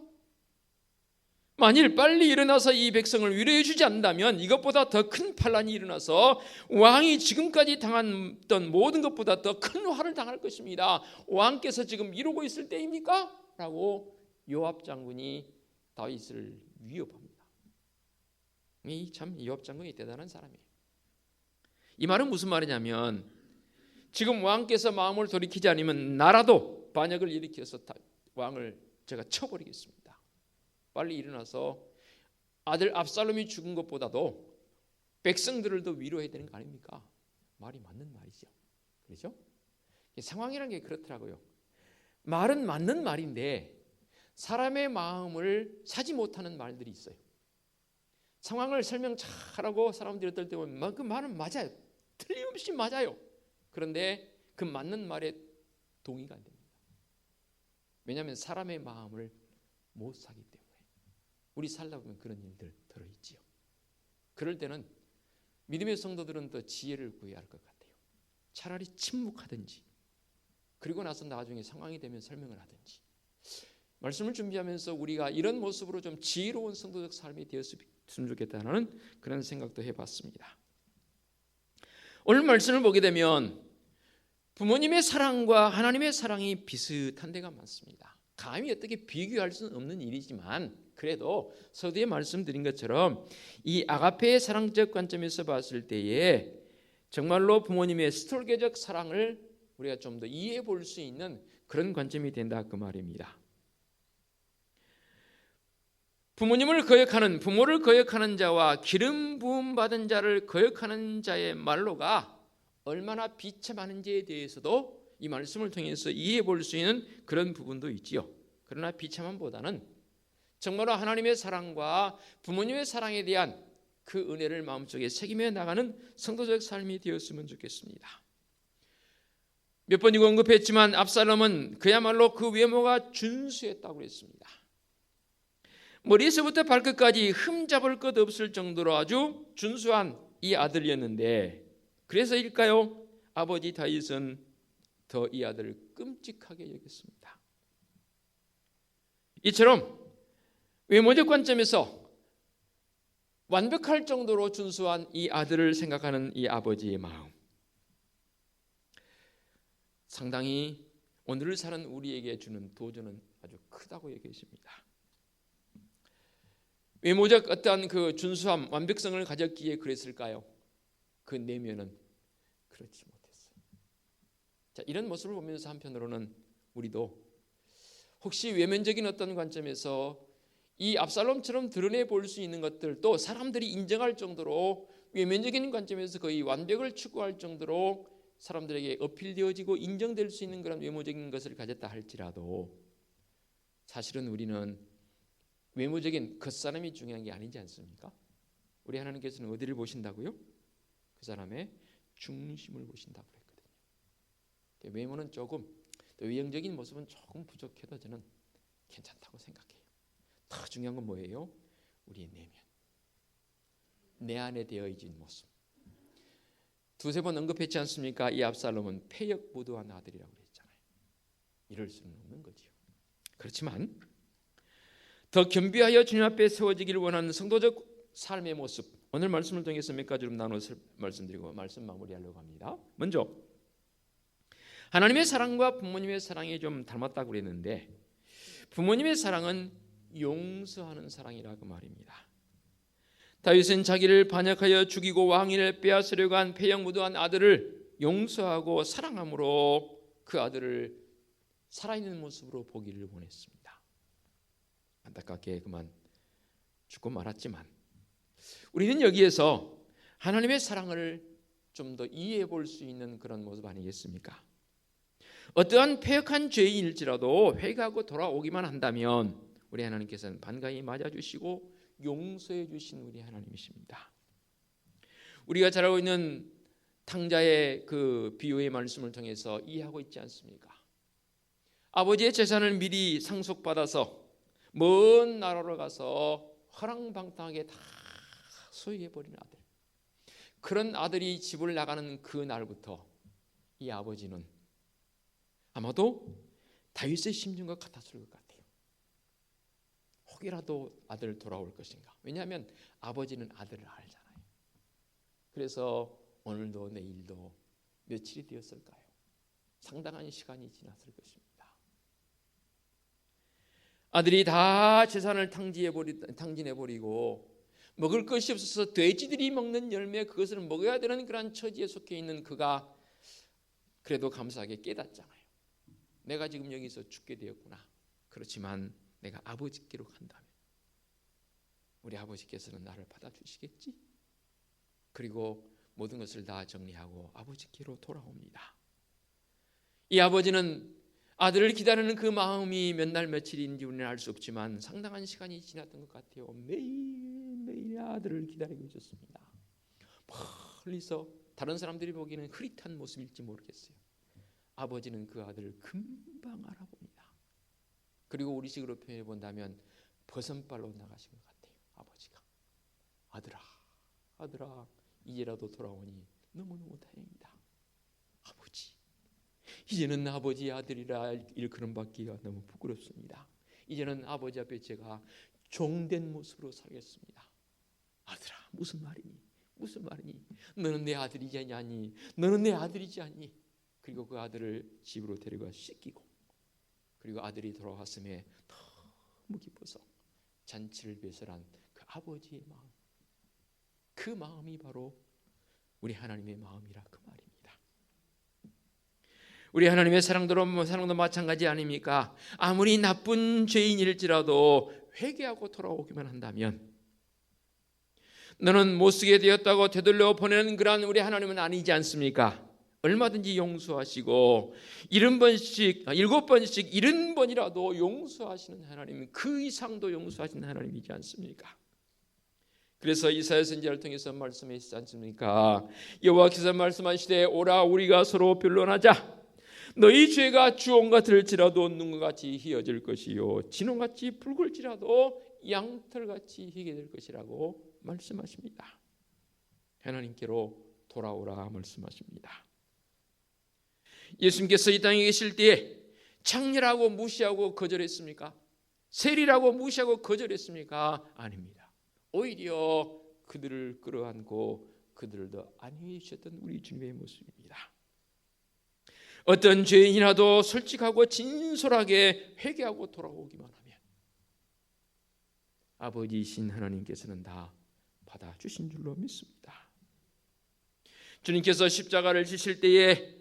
만일 빨리 일어나서 이 백성을 위로해 주지 않는다면 이것보다 더 큰 반란이 일어나서 왕이 지금까지 당했던 모든 것보다 더 큰 화를 당할 것입니다. 왕께서 지금 이러고 있을 때입니까? 라고 요압 장군이 다윗을 위협합니다. 참 요압 장군이 대단한 사람이에요. 이 말은 무슨 말이냐면 지금 왕께서 마음을 돌이키지 않으면 나라도 반역을 일으켜서 왕을 제가 쳐버리겠습니다. 빨리 일어나서 아들 압살롬이 죽은 것보다도 백성들을 더 위로해야 되는 거 아닙니까? 말이 맞는 말이죠. 그렇죠? 상황이라는 게 그렇더라고요. 말은 맞는 말인데 사람의 마음을 사지 못하는 말들이 있어요. 상황을 설명 잘하고 사람들이 어떨 때 보면 그 말은 맞아요. 틀림없이 맞아요. 그런데 그 맞는 말에 동의가 안 됩니다. 왜냐하면 사람의 마음을 못 사기 때문에. 우리 살다 보면 그런 일들 들어있지요. 그럴 때는 믿음의 성도들은 더 지혜를 구해야 할 것 같아요. 차라리 침묵하든지 그리고 나서 나중에 상황이 되면 설명을 하든지. 말씀을 준비하면서 우리가 이런 모습으로 좀 지혜로운 성도적 삶이 되었으면 좋겠다는 그런 생각도 해봤습니다. 오늘 말씀을 보게 되면 부모님의 사랑과 하나님의 사랑이 비슷한 데가 많습니다. 감히 어떻게 비교할 수는 없는 일이지만 그래도 서두에 말씀드린 것처럼 이 아가페의 사랑적 관점에서 봤을 때에 정말로 부모님의 스톨게적 사랑을 우리가 좀 더 이해해 볼 수 있는 그런 관점이 된다 그 말입니다. 부모님을 거역하는 부모를 거역하는 자와 기름 부음 받은 자를 거역하는 자의 말로가 얼마나 비참한지에 대해서도 이 말씀을 통해서 이해해 볼 수 있는 그런 부분도 있지요. 그러나 비참함보다는 정말로 하나님의 사랑과 부모님의 사랑에 대한 그 은혜를 마음속에 새기며 나가는 성도적 삶이 되었으면 좋겠습니다. 몇 번이고 언급했지만 압살롬은 그야말로 그 외모가 준수했다고 했습니다. 머리에서부터 발끝까지 흠잡을 것 없을 정도로 아주 준수한 이 아들이었는데 그래서일까요? 아버지 다윗은 더 이 아들을 끔찍하게 여겼습니다. 이처럼 외모적 관점에서 완벽할 정도로 준수한 이 아들을 생각하는 이 아버지의 마음, 상당히 오늘을 사는 우리에게 주는 도전은 아주 크다고 얘기했습니다. 외모적 어떠한 그 준수함, 완벽성을 가졌기에 그랬을까요? 그 내면은 그렇지 못했어요. 자, 이런 모습을 보면서 한편으로는 우리도 혹시 외면적인 어떤 관점에서 이 압살롬처럼 드러내 볼 수 있는 것들, 또 사람들이 인정할 정도로 외면적인 관점에서 거의 완벽을 추구할 정도로 사람들에게 어필되어지고 인정될 수 있는 그런 외모적인 것을 가졌다 할지라도 사실은 우리는 외모적인 겉사람이 중요한 게 아니지 않습니까? 우리 하나님께서는 어디를 보신다고요? 그 사람의 중심을 보신다고 했거든요. 외모는 조금, 또 외형적인 모습은 조금 부족해도 저는 괜찮다고 생각해요. 더 중요한 건 뭐예요? 우리의 내면, 내 안에 되어있는 모습. 두세 번 언급했지 않습니까? 이 압살롬은 패역무도한 아들이라고 그랬잖아요. 이럴 수는 없는 거지요. 그렇지만 더 겸비하여 주님 앞에 세워지기를 원하는 성도적 삶의 모습, 오늘 말씀을 통해서 몇 가지로 나눠서 말씀드리고 말씀 마무리하려고 합니다. 먼저 하나님의 사랑과 부모님의 사랑이 좀 닮았다고 그랬는데 부모님의 사랑은 용서하는 사랑이라고 말입니다. 다윗은 자기를 반역하여 죽이고 왕위를 빼앗으려고 한 패역무도한 아들을 용서하고 사랑함으로 그 아들을 살아있는 모습으로 보기를 원했습니다. 안타깝게 그만 죽고 말았지만 우리는 여기에서 하나님의 사랑을 좀 더 이해해 볼 수 있는 그런 모습 아니겠습니까? 어떠한 패역한 죄인일지라도 회개하고 돌아오기만 한다면 우리 하나님께서는 반가이 맞아주시고 용서해 주신 우리 하나님이십니다. 우리가 잘 알고 있는 탕자의 그 비유의 말씀을 통해서 이해하고 있지 않습니까? 아버지의 재산을 미리 상속받아서 먼 나라로 가서 허랑방탕하게 다 소유해버린 아들, 그런 아들이 집을 나가는 그 날부터 이 아버지는 아마도 다윗의 심정과 같았을 것 같아요. 혹이라도 아들 돌아올 것인가? 왜냐하면 아버지는 아들을 알잖아요. 그래서 오늘도 내일도 며칠이 되었을까요? 상당한 시간이 지났을 것입니다. 아들이 다 재산을 탕진해버리고 먹을 것이 없어서 돼지들이 먹는 열매 그것을 먹어야 되는 그런 처지에 속해 있는 그가 그래도 감사하게 깨닫잖아요. 내가 지금 여기서 죽게 되었구나. 그렇지만 내가 아버지께로 간다면 우리 아버지께서는 나를 받아주시겠지? 그리고 모든 것을 다 정리하고 아버지께로 돌아옵니다. 이 아버지는 아들을 기다리는 그 마음이 몇 날 며칠인지 우리는 알 수 없지만 상당한 시간이 지났던 것 같아요. 매일매일 아들을 기다리고 있었습니다. 멀리서 다른 사람들이 보기에는 흐릿한 모습일지 모르겠어요. 아버지는 그 아들을 금방 알아봅니다. 그리고 우리식으로 표현해 본다면 버선발로 나가신 것 같아요. 아버지가 아들아 이제라도 돌아오니 너무너무 다행이다. 아버지, 이제는 아버지의 아들이라 일컬음 받기가 너무 부끄럽습니다. 이제는 아버지 앞에 제가 종된 모습으로 살겠습니다. 아들아, 무슨 말이니? 너는 내 아들이지 않니? 너는 내 아들이지 않니? 그리고 그 아들을 집으로 데려가 씻기고, 그리고 아들이 돌아왔음에 너무 기뻐서 잔치를 배설한 그 아버지의 마음, 그 마음이 바로 우리 하나님의 마음이라 그 말입니다. 우리 하나님의 사랑도 마찬가지 아닙니까? 아무리 나쁜 죄인일지라도 회개하고 돌아오기만 한다면 너는 못쓰게 되었다고 되돌려 보내는 그러한 우리 하나님은 아니지 않습니까? 얼마든지 용서하시고 70번씩 70번이라도 용서하시는 하나님, 그 이상도 용서하시는 하나님이지 않습니까? 그래서 이사야 선지자를 통해서 말씀하시지 않습니까? 여호와께서 말씀하시되 오라 우리가 서로 변론하자. 너희 죄가 주홍 같을지라도 눈과 같이 희어질 것이요 진홍같이 붉을지라도 양털같이 희게 될 것이라고 말씀하십니다. 하나님께로 돌아오라 말씀하십니다. 예수님께서 이 땅에 계실 때에 창렬하고 무시하고 거절했습니까? 세리라고 무시하고 거절했습니까? 아닙니다. 오히려 그들을 끌어안고 그들을 더 안위해 주셨던 우리 주님의 모습입니다. 어떤 죄인이라도 솔직하고 진솔하게 회개하고 돌아오기만 하면 아버지이신 하나님께서는 다 받아주신 줄로 믿습니다. 주님께서 십자가를 지실 때에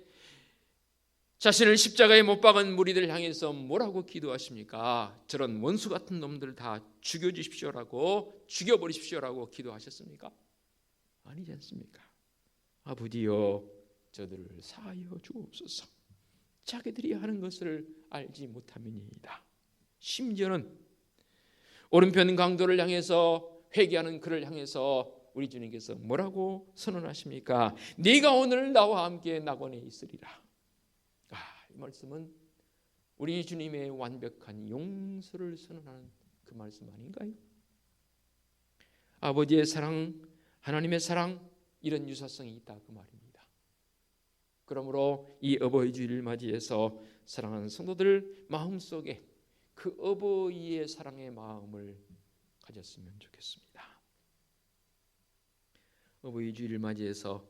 자신을 십자가에 못 박은 무리들 향해서 뭐라고 기도하십니까? 저런 원수 같은 놈들 다 죽여버리십시오라고 기도하셨습니까? 아니지 않습니까? 아버지여 저들을 사하여 주옵소서. 자기들이 하는 것을 알지 못함이니이다. 심지어는 오른편 강도를 향해서 회개하는 그를 향해서 우리 주님께서 뭐라고 선언하십니까? 네가 오늘 나와 함께 낙원에 있으리라. 이 말씀은 우리 주님의 완벽한 용서를 선언하는 그 말씀 아닌가요? 아버지의 사랑, 하나님의 사랑, 이런 유사성이 있다 그 말입니다. 그러므로 이 어버이 주일을 맞이해서 사랑하는 성도들 마음속에 그 어버이의 사랑의 마음을 가졌으면 좋겠습니다. 어버이 주일을 맞이해서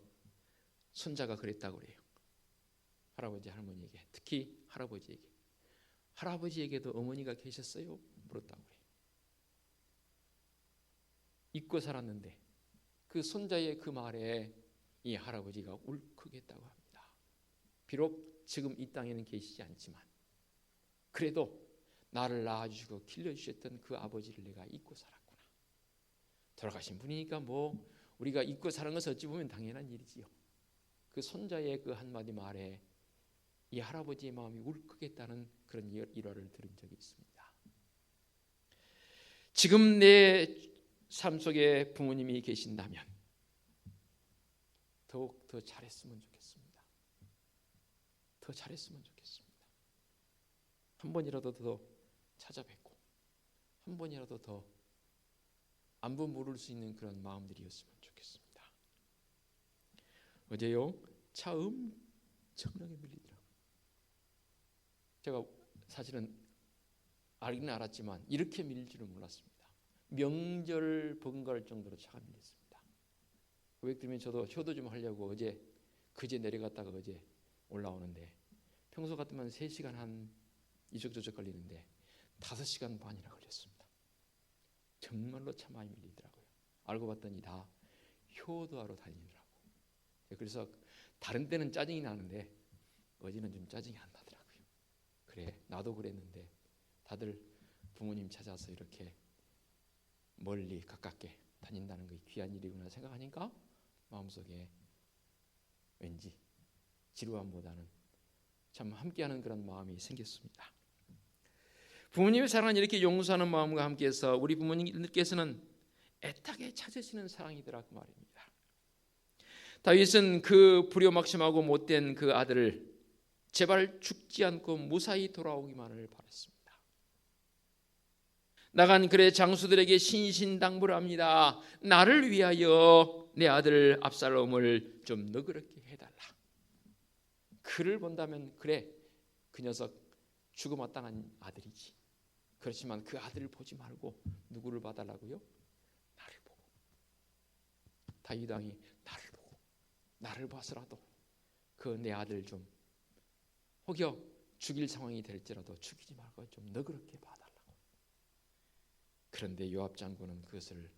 손자가 그랬다고 그래요. 할아버지 할머니에게, 특히 할아버지에게도 어머니가 계셨어요? 물었다고 그래요. 잊고 살았는데 그 손자의 그 말에 이 할아버지가 울컥했다고 합니다. 비록 지금 이 땅에는 계시지 않지만 그래도 나를 낳아주시고 길러주셨던 그 아버지를 내가 잊고 살았구나. 돌아가신 분이니까 뭐 우리가 잊고 사는 것은 어찌 보면 당연한 일이지요. 그 손자의 그 한마디 말에 이 할아버지의 마음이 울컥했다는 그런 일화를 들은 적이 있습니다. 지금 내 삶 속에 부모님이 계신다면 더욱 더 잘했으면 좋겠습니다. 더 잘했으면 좋겠습니다. 한 번이라도 더 찾아뵙고 한 번이라도 더 안부 물을 수 있는 그런 마음들이었으면 좋겠습니다. 어제요 차 엄청나게 밀리더라고요. 제가 사실은 알기는 알았지만 이렇게 밀릴 줄은 몰랐습니다. 명절 버금갈 정도로 차가 밀렸습니다. 고백 들으면 저도 효도 좀 하려고 그제 내려갔다가 어제 올라오는데 평소 같으면 3시간 한 이쪽저쪽 걸리는데 5시간 반이나 걸렸습니다. 정말로 차 많이 밀리더라고요. 알고 봤더니 다 효도하러 다니느라고. 그래서 다른 때는 짜증이 나는데 어제는 좀 짜증이 안 나더라고요. 그래, 나도 그랬는데 다들 부모님 찾아서 이렇게 멀리 가깝게 다닌다는 게 귀한 일이구나 생각하니까 마음속에 왠지 지루함보다는 참 함께하는 그런 마음이 생겼습니다. 부모님의 사랑은 이렇게 용서하는 마음과 함께해서 우리 부모님께서는 애타게 찾으시는 사랑이더라 그 말입니다. 다윗은 그 불효막심하고 못된 그 아들을 제발 죽지 않고 무사히 돌아오기만을 바랐습니다. 나간 그의 장수들에게 신신당부를 합니다. 나를 위하여 내 아들 압살롬을 좀 너그럽게 해달라. 그를 본다면 그래, 그 녀석 죽음 마땅한 아들이지. 그렇지만 그 아들을 보지 말고 누구를 봐달라고요? 나를 보고. 다윗 왕이 나를 보고, 나를 봐서라도 그 내 아들 좀 혹여 죽일 상황이 될지라도 죽이지 말고 좀 너그럽게 봐달라고. 그런데 요압 장군은 그것을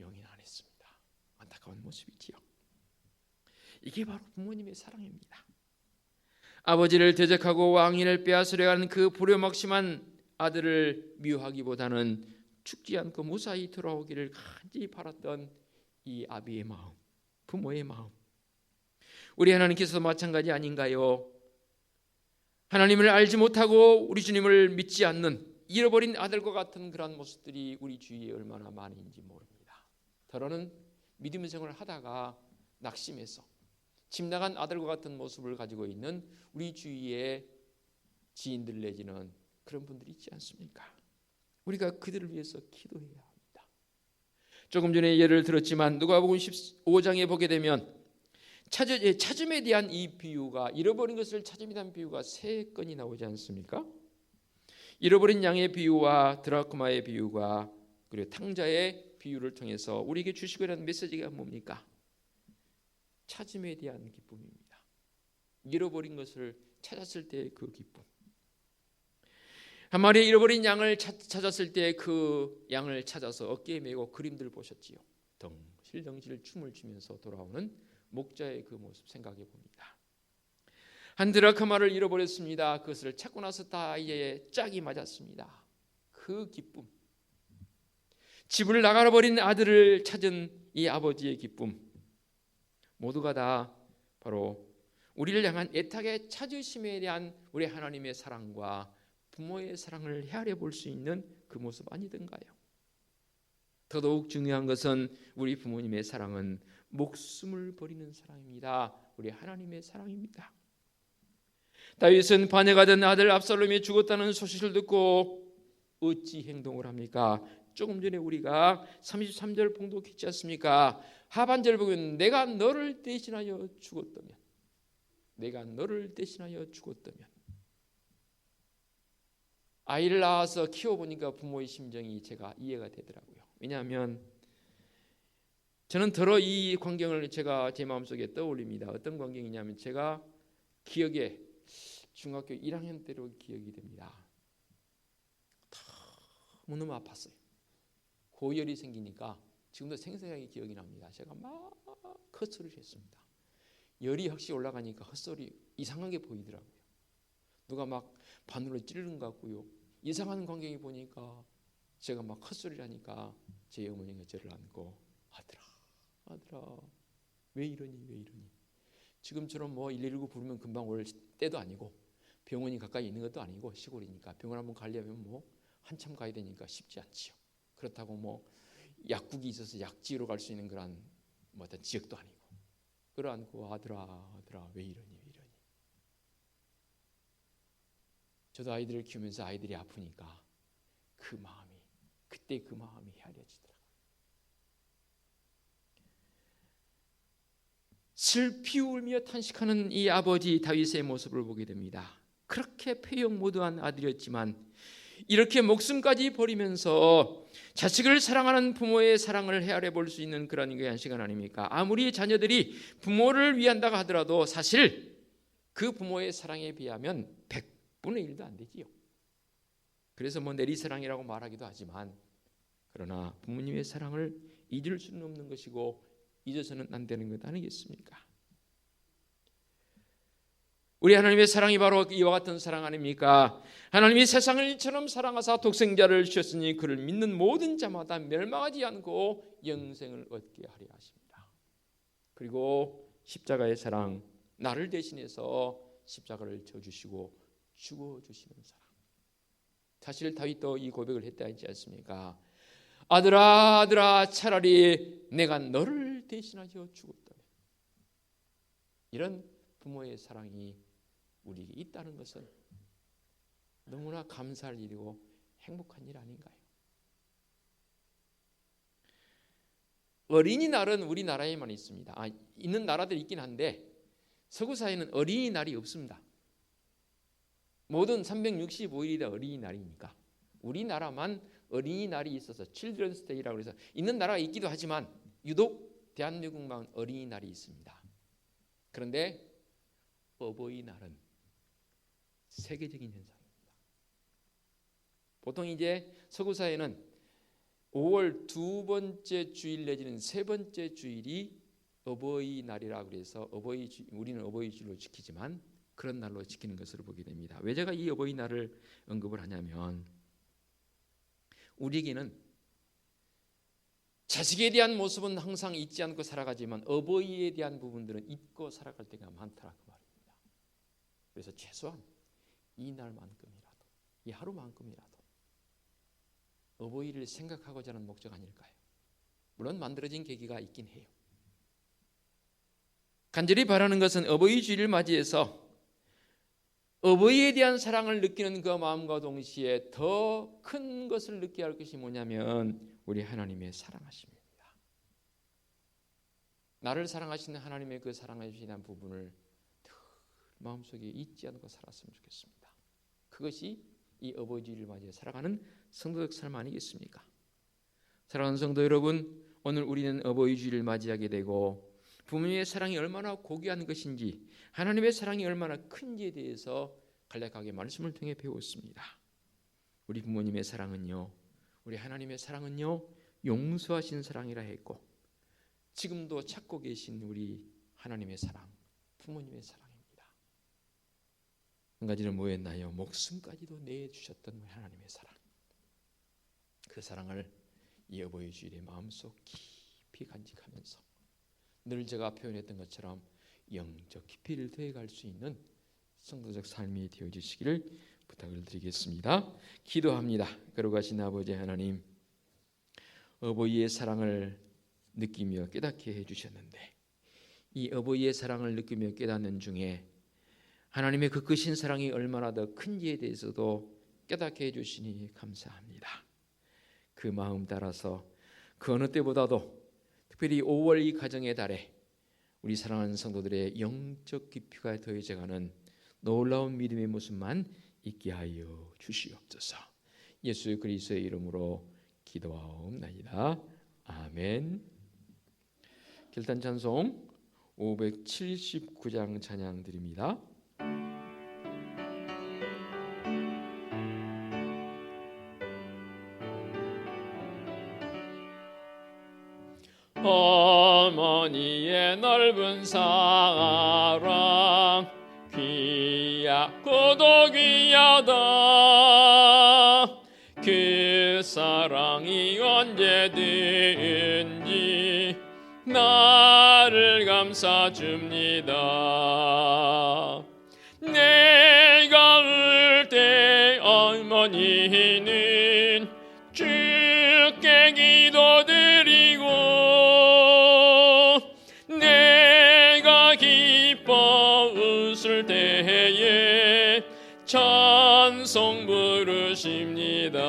용인 안 했습니다. 안타까운 모습이지요. 이게 바로 부모님의 사랑입니다. 아버지를 대적하고 왕위를 빼앗으려 하는 그 불효막심한 아들을 미워하기보다는 죽지 않고 무사히 돌아오기를 간절히 바랐던 이 아비의 마음, 부모의 마음. 우리 하나님께서도 마찬가지 아닌가요? 하나님을 알지 못하고 우리 주님을 믿지 않는 잃어버린 아들과 같은 그런 모습들이 우리 주위에 얼마나 많은지 모릅니다. 더러는 믿음의 생활을 하다가 낙심해서 집 나간 아들과 같은 모습을 가지고 있는 우리 주위에 지인들 내지는 그런 분들이 있지 않습니까? 우리가 그들을 위해서 기도해야 합니다. 조금 전에 예를 들었지만 누가복음 15장에 보게 되면 찾음에 대한 이 비유가, 잃어버린 것을 찾음에 대한 비유가 3건이 나오지 않습니까? 잃어버린 양의 비유와 드라크마의 비유가 그리고 탕자의 비유를 통해서 우리에게 주시고 있는 메시지가 뭡니까? 찾음에 대한 기쁨입니다. 잃어버린 것을 찾았을 때의 그 기쁨. 한 마리의 잃어버린 양을 찾았을 때 그 양을 찾아서 어깨에 메고 그림들 보셨지요. 덩실덩실 춤을 추면서 돌아오는 목자의 그 모습 생각해 봅니다. 한 드라크마를 잃어버렸습니다. 그것을 찾고 나서 다이의 짝이 맞았습니다. 그 기쁨. 집을 나가버린 아들을 찾은 이 아버지의 기쁨. 모두가 다 바로 우리를 향한 애타게 찾으심에 대한 우리 하나님의 사랑과 부모의 사랑을 헤아려 볼 수 있는 그 모습 아니던가요? 더더욱 중요한 것은 우리 부모님의 사랑은 목숨을 버리는 사랑입니다. 우리 하나님의 사랑입니다. 다윗은 반역가 된 아들 압살롬이 죽었다는 소식을 듣고 어찌 행동을 합니까? 조금 전에 우리가 33절 봉독했지 않습니까? 하반절 보면 내가 너를 대신하여 죽었다면, 내가 너를 대신하여 죽었다면. 아이를 낳아서 키워보니까 부모의 심정이 제가 이해가 되더라고요. 왜냐하면 저는 더러 이 광경을 제가 제 마음속에 떠올립니다. 어떤 광경이냐면 제가 기억에 중학교 1학년 때로 기억이 됩니다. 너무너무 아팠어요. 고열이 생기니까 지금도 생생하게 기억이 납니다. 제가 막 헛소리를 했습니다. 열이 확실히 올라가니까 헛소리 이상하게 보이더라고요. 누가 막 바늘로 찌르는 것 같고요. 이상한 광경이 보니까 제가 막 헛소리를 하니까 제 어머니가 저를 안고 아들아 왜 이러니 지금처럼 뭐 119 부르면 금방 올 때도 아니고 병원이 가까이 있는 것도 아니고 시골이니까 병원 한번 가려면 뭐 한참 가야 되니까 쉽지 않지요. 그렇다고 뭐 약국이 있어서 약지로 갈 수 있는 그런 뭐 어떤 지역도 아니고 그걸 안고 아들아 왜 이러니 저도 아이들을 키우면서 아이들이 아프니까 그때 그 마음이 헤아려지더라고요. 슬피 울며 탄식하는 이 아버지 다윗의 모습을 보게 됩니다. 그렇게 폐역무도한 아들이었지만 이렇게 목숨까지 버리면서 자식을 사랑하는 부모의 사랑을 헤아려 볼 수 있는 그런 귀한 시간 아닙니까? 아무리 자녀들이 부모를 위한다고 하더라도 사실 그 부모의 사랑에 비하면 100분의 1도 안 되지요. 그래서 내리사랑이라고 말하기도 하지만, 그러나 부모님의 사랑을 잊을 수는 없는 것이고 잊어서는 안 되는 것 아니겠습니까? 우리 하나님의 사랑이 바로 이와 같은 사랑 아닙니까? 하나님이 세상을 이처럼 사랑하사 독생자를 주셨으니 그를 믿는 모든 자마다 멸망하지 않고 영생을 얻게 하려 하십니다. 그리고 십자가의 사랑, 나를 대신해서 십자가를 져주시고 죽어주시는 사랑. 사실 다윗도 이 고백을 했다 했지 않습니까? 아들아 아들아, 차라리 내가 너를 대신하여 죽었다면. 이런 부모의 사랑이 우리에게 있다는 것은 너무나 감사할 일이고 행복한 일 아닌가요? 어린이날은 우리나라에만 있습니다. 있는 나라들이 있긴 한데 서구사회는 어린이날이 없습니다. 모든 365일이 어린이날이니까 우리나라만 어린이날이 있어서 Children's Day라고 해서 있는 나라가 있기도 하지만 유독 대한민국만 어린이날이 있습니다. 그런데 어버이날은 세계적인 현상입니다. 보통 이제 서구사회는 5월 두 번째 주일 내지는 세 번째 주일이 어버이날이라고 해서 우리는 어버이주일로 지키지만 그런 날로 지키는 것을 보게 됩니다. 왜 제가 이 어버이날을 언급을 하냐면, 우리에게는 자식에 대한 모습은 항상 잊지 않고 살아가지만 어버이에 대한 부분들은 잊고 살아갈 때가 많다고 말입니다. 그래서 최소한 이 날만큼이라도, 이 하루만큼이라도 어버이를 생각하고자 하는 목적 아닐까요? 물론 만들어진 계기가 있긴 해요. 간절히 바라는 것은 어버이 주일을 맞이해서 어버이에 대한 사랑을 느끼는 그 마음과 동시에 더 큰 것을 느껴야 할 것이 뭐냐면 우리 하나님의 사랑하심입니다. 나를 사랑하시는 하나님의 그 사랑하시는 부분을 늘 마음속에 잊지 않고 살았으면 좋겠습니다. 그것이 이 어버이 주일을 맞이해 살아가는 성도적 삶 아니겠습니까? 사랑하는 성도 여러분, 오늘 우리는 어버이 주일을 맞이하게 되고 부모님의 사랑이 얼마나 고귀한 것인지, 하나님의 사랑이 얼마나 큰지에 대해서 간략하게 말씀을 통해 배웠습니다. 우리 부모님의 사랑은요, 우리 하나님의 사랑은요, 용서하신 사랑이라 했고 지금도 찾고 계신 우리 하나님의 사랑, 부모님의 사랑입니다. 한 가지는 뭐였나요? 목숨까지도 내주셨던 우리 하나님의 사랑. 그 사랑을 이 어버이 주일의 마음속 깊이 간직하면서 늘 제가 표현했던 것처럼 영적 깊이를 더해갈 수 있는 성도적 삶이 되어주시기를 부탁을 드리겠습니다. 기도합니다. 거룩하신 아버지 하나님, 어버이의 사랑을 느끼며 깨닫게 해주셨는데 이 어버이의 사랑을 느끼며 깨닫는 중에 하나님의 그 크신 사랑이 얼마나 더 큰지에 대해서도 깨닫게 해주시니 감사합니다. 그 마음 따라서 그 어느 때보다도 특별히 5월 이 가정의 달에 우리 사랑하는 성도들의 영적 깊이가 더해져가는 놀라운 믿음의 모습만 있게 하여 주시옵소서. 예수 그리스도의 이름으로 기도하옵나이다. 아멘. 결단 찬송 579장 찬양 드립니다. 어머니의 넓은 사랑 귀하고도 귀하다. 그 사랑이 언제든지 나를 감싸줍니다. 내가 울 때 어머니는 주께 기도드리고 내가 기뻐 웃을 때에 찬송 부르십니다.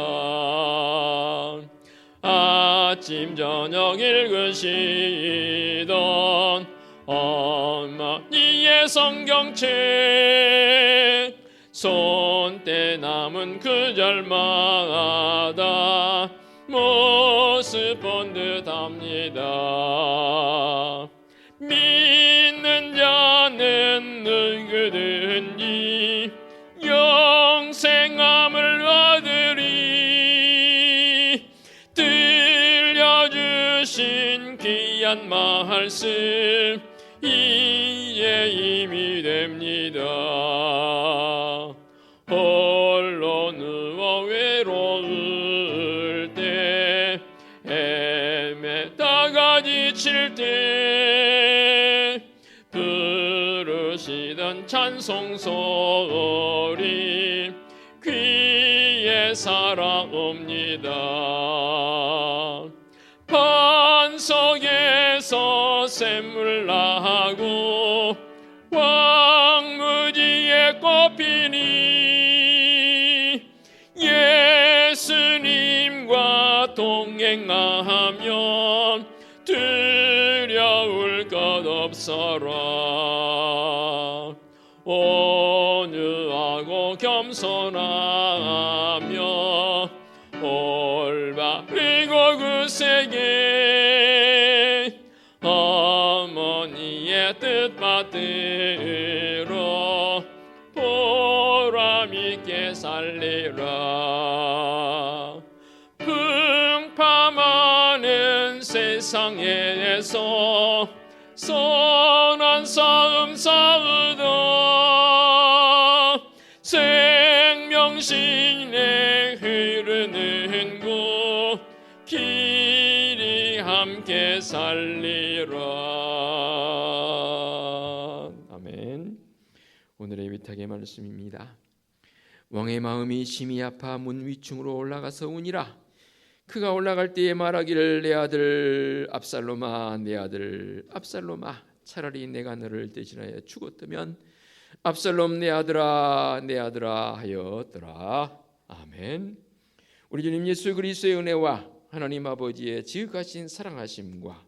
아침 저녁 읽으시던 어머니의 성경책 손때 남은 그 절마다 모습 본 듯합니다. 믿는 자는 누구든지 영생함을 얻으리. 들려주신 귀한 말씀 이제 힘이 됩니다. 홀로 누워 외로울 때 헤매다가 지칠 때 부르시던 찬송 소리 귀에 살아옵니다. 반 속에서 샘물 나고 황무지에 꽃피니 예수님과 동행하면 두려울 것 없어라. 온유하고 겸손하며 올바르고 굳세게 어머니의 뜻 받들어 보람있게 살리라. 풍파많은 세상에서 선한 싸움 싸우다 생명신에 흐르는 곳 길이 함께 살리라. 아멘. 오늘의 위탁의 말씀입니다. 왕의 마음이 심히 아파 문 위층으로 올라가서 우니라. 그가 올라갈 때에 말하기를 내 아들 압살롬아, 내 아들 압살롬아, 차라리 내가 너를 대신하여 죽었다면 압살롬 내 아들아, 내 아들아 하였더라. 아멘. 우리 주님 예수 그리스도의 은혜와 하나님 아버지의 지극하신 사랑하심과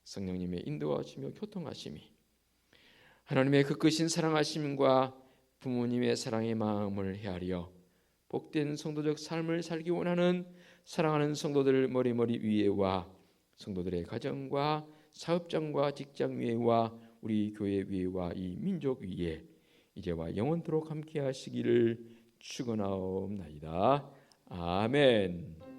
성령님의 인도하시며 교통하심이, 하나님의 그 크신 사랑하심과 부모님의 사랑의 마음을 헤아려 복된 성도적 삶을 살기 원하는 사랑하는 성도들 머리머리 위에와 성도들의 가정과 사업장과 직장 위에와 우리 교회 위에와 이 민족 위에 이제와 영원토록 함께 하시기를 축원하옵나이다. 아멘.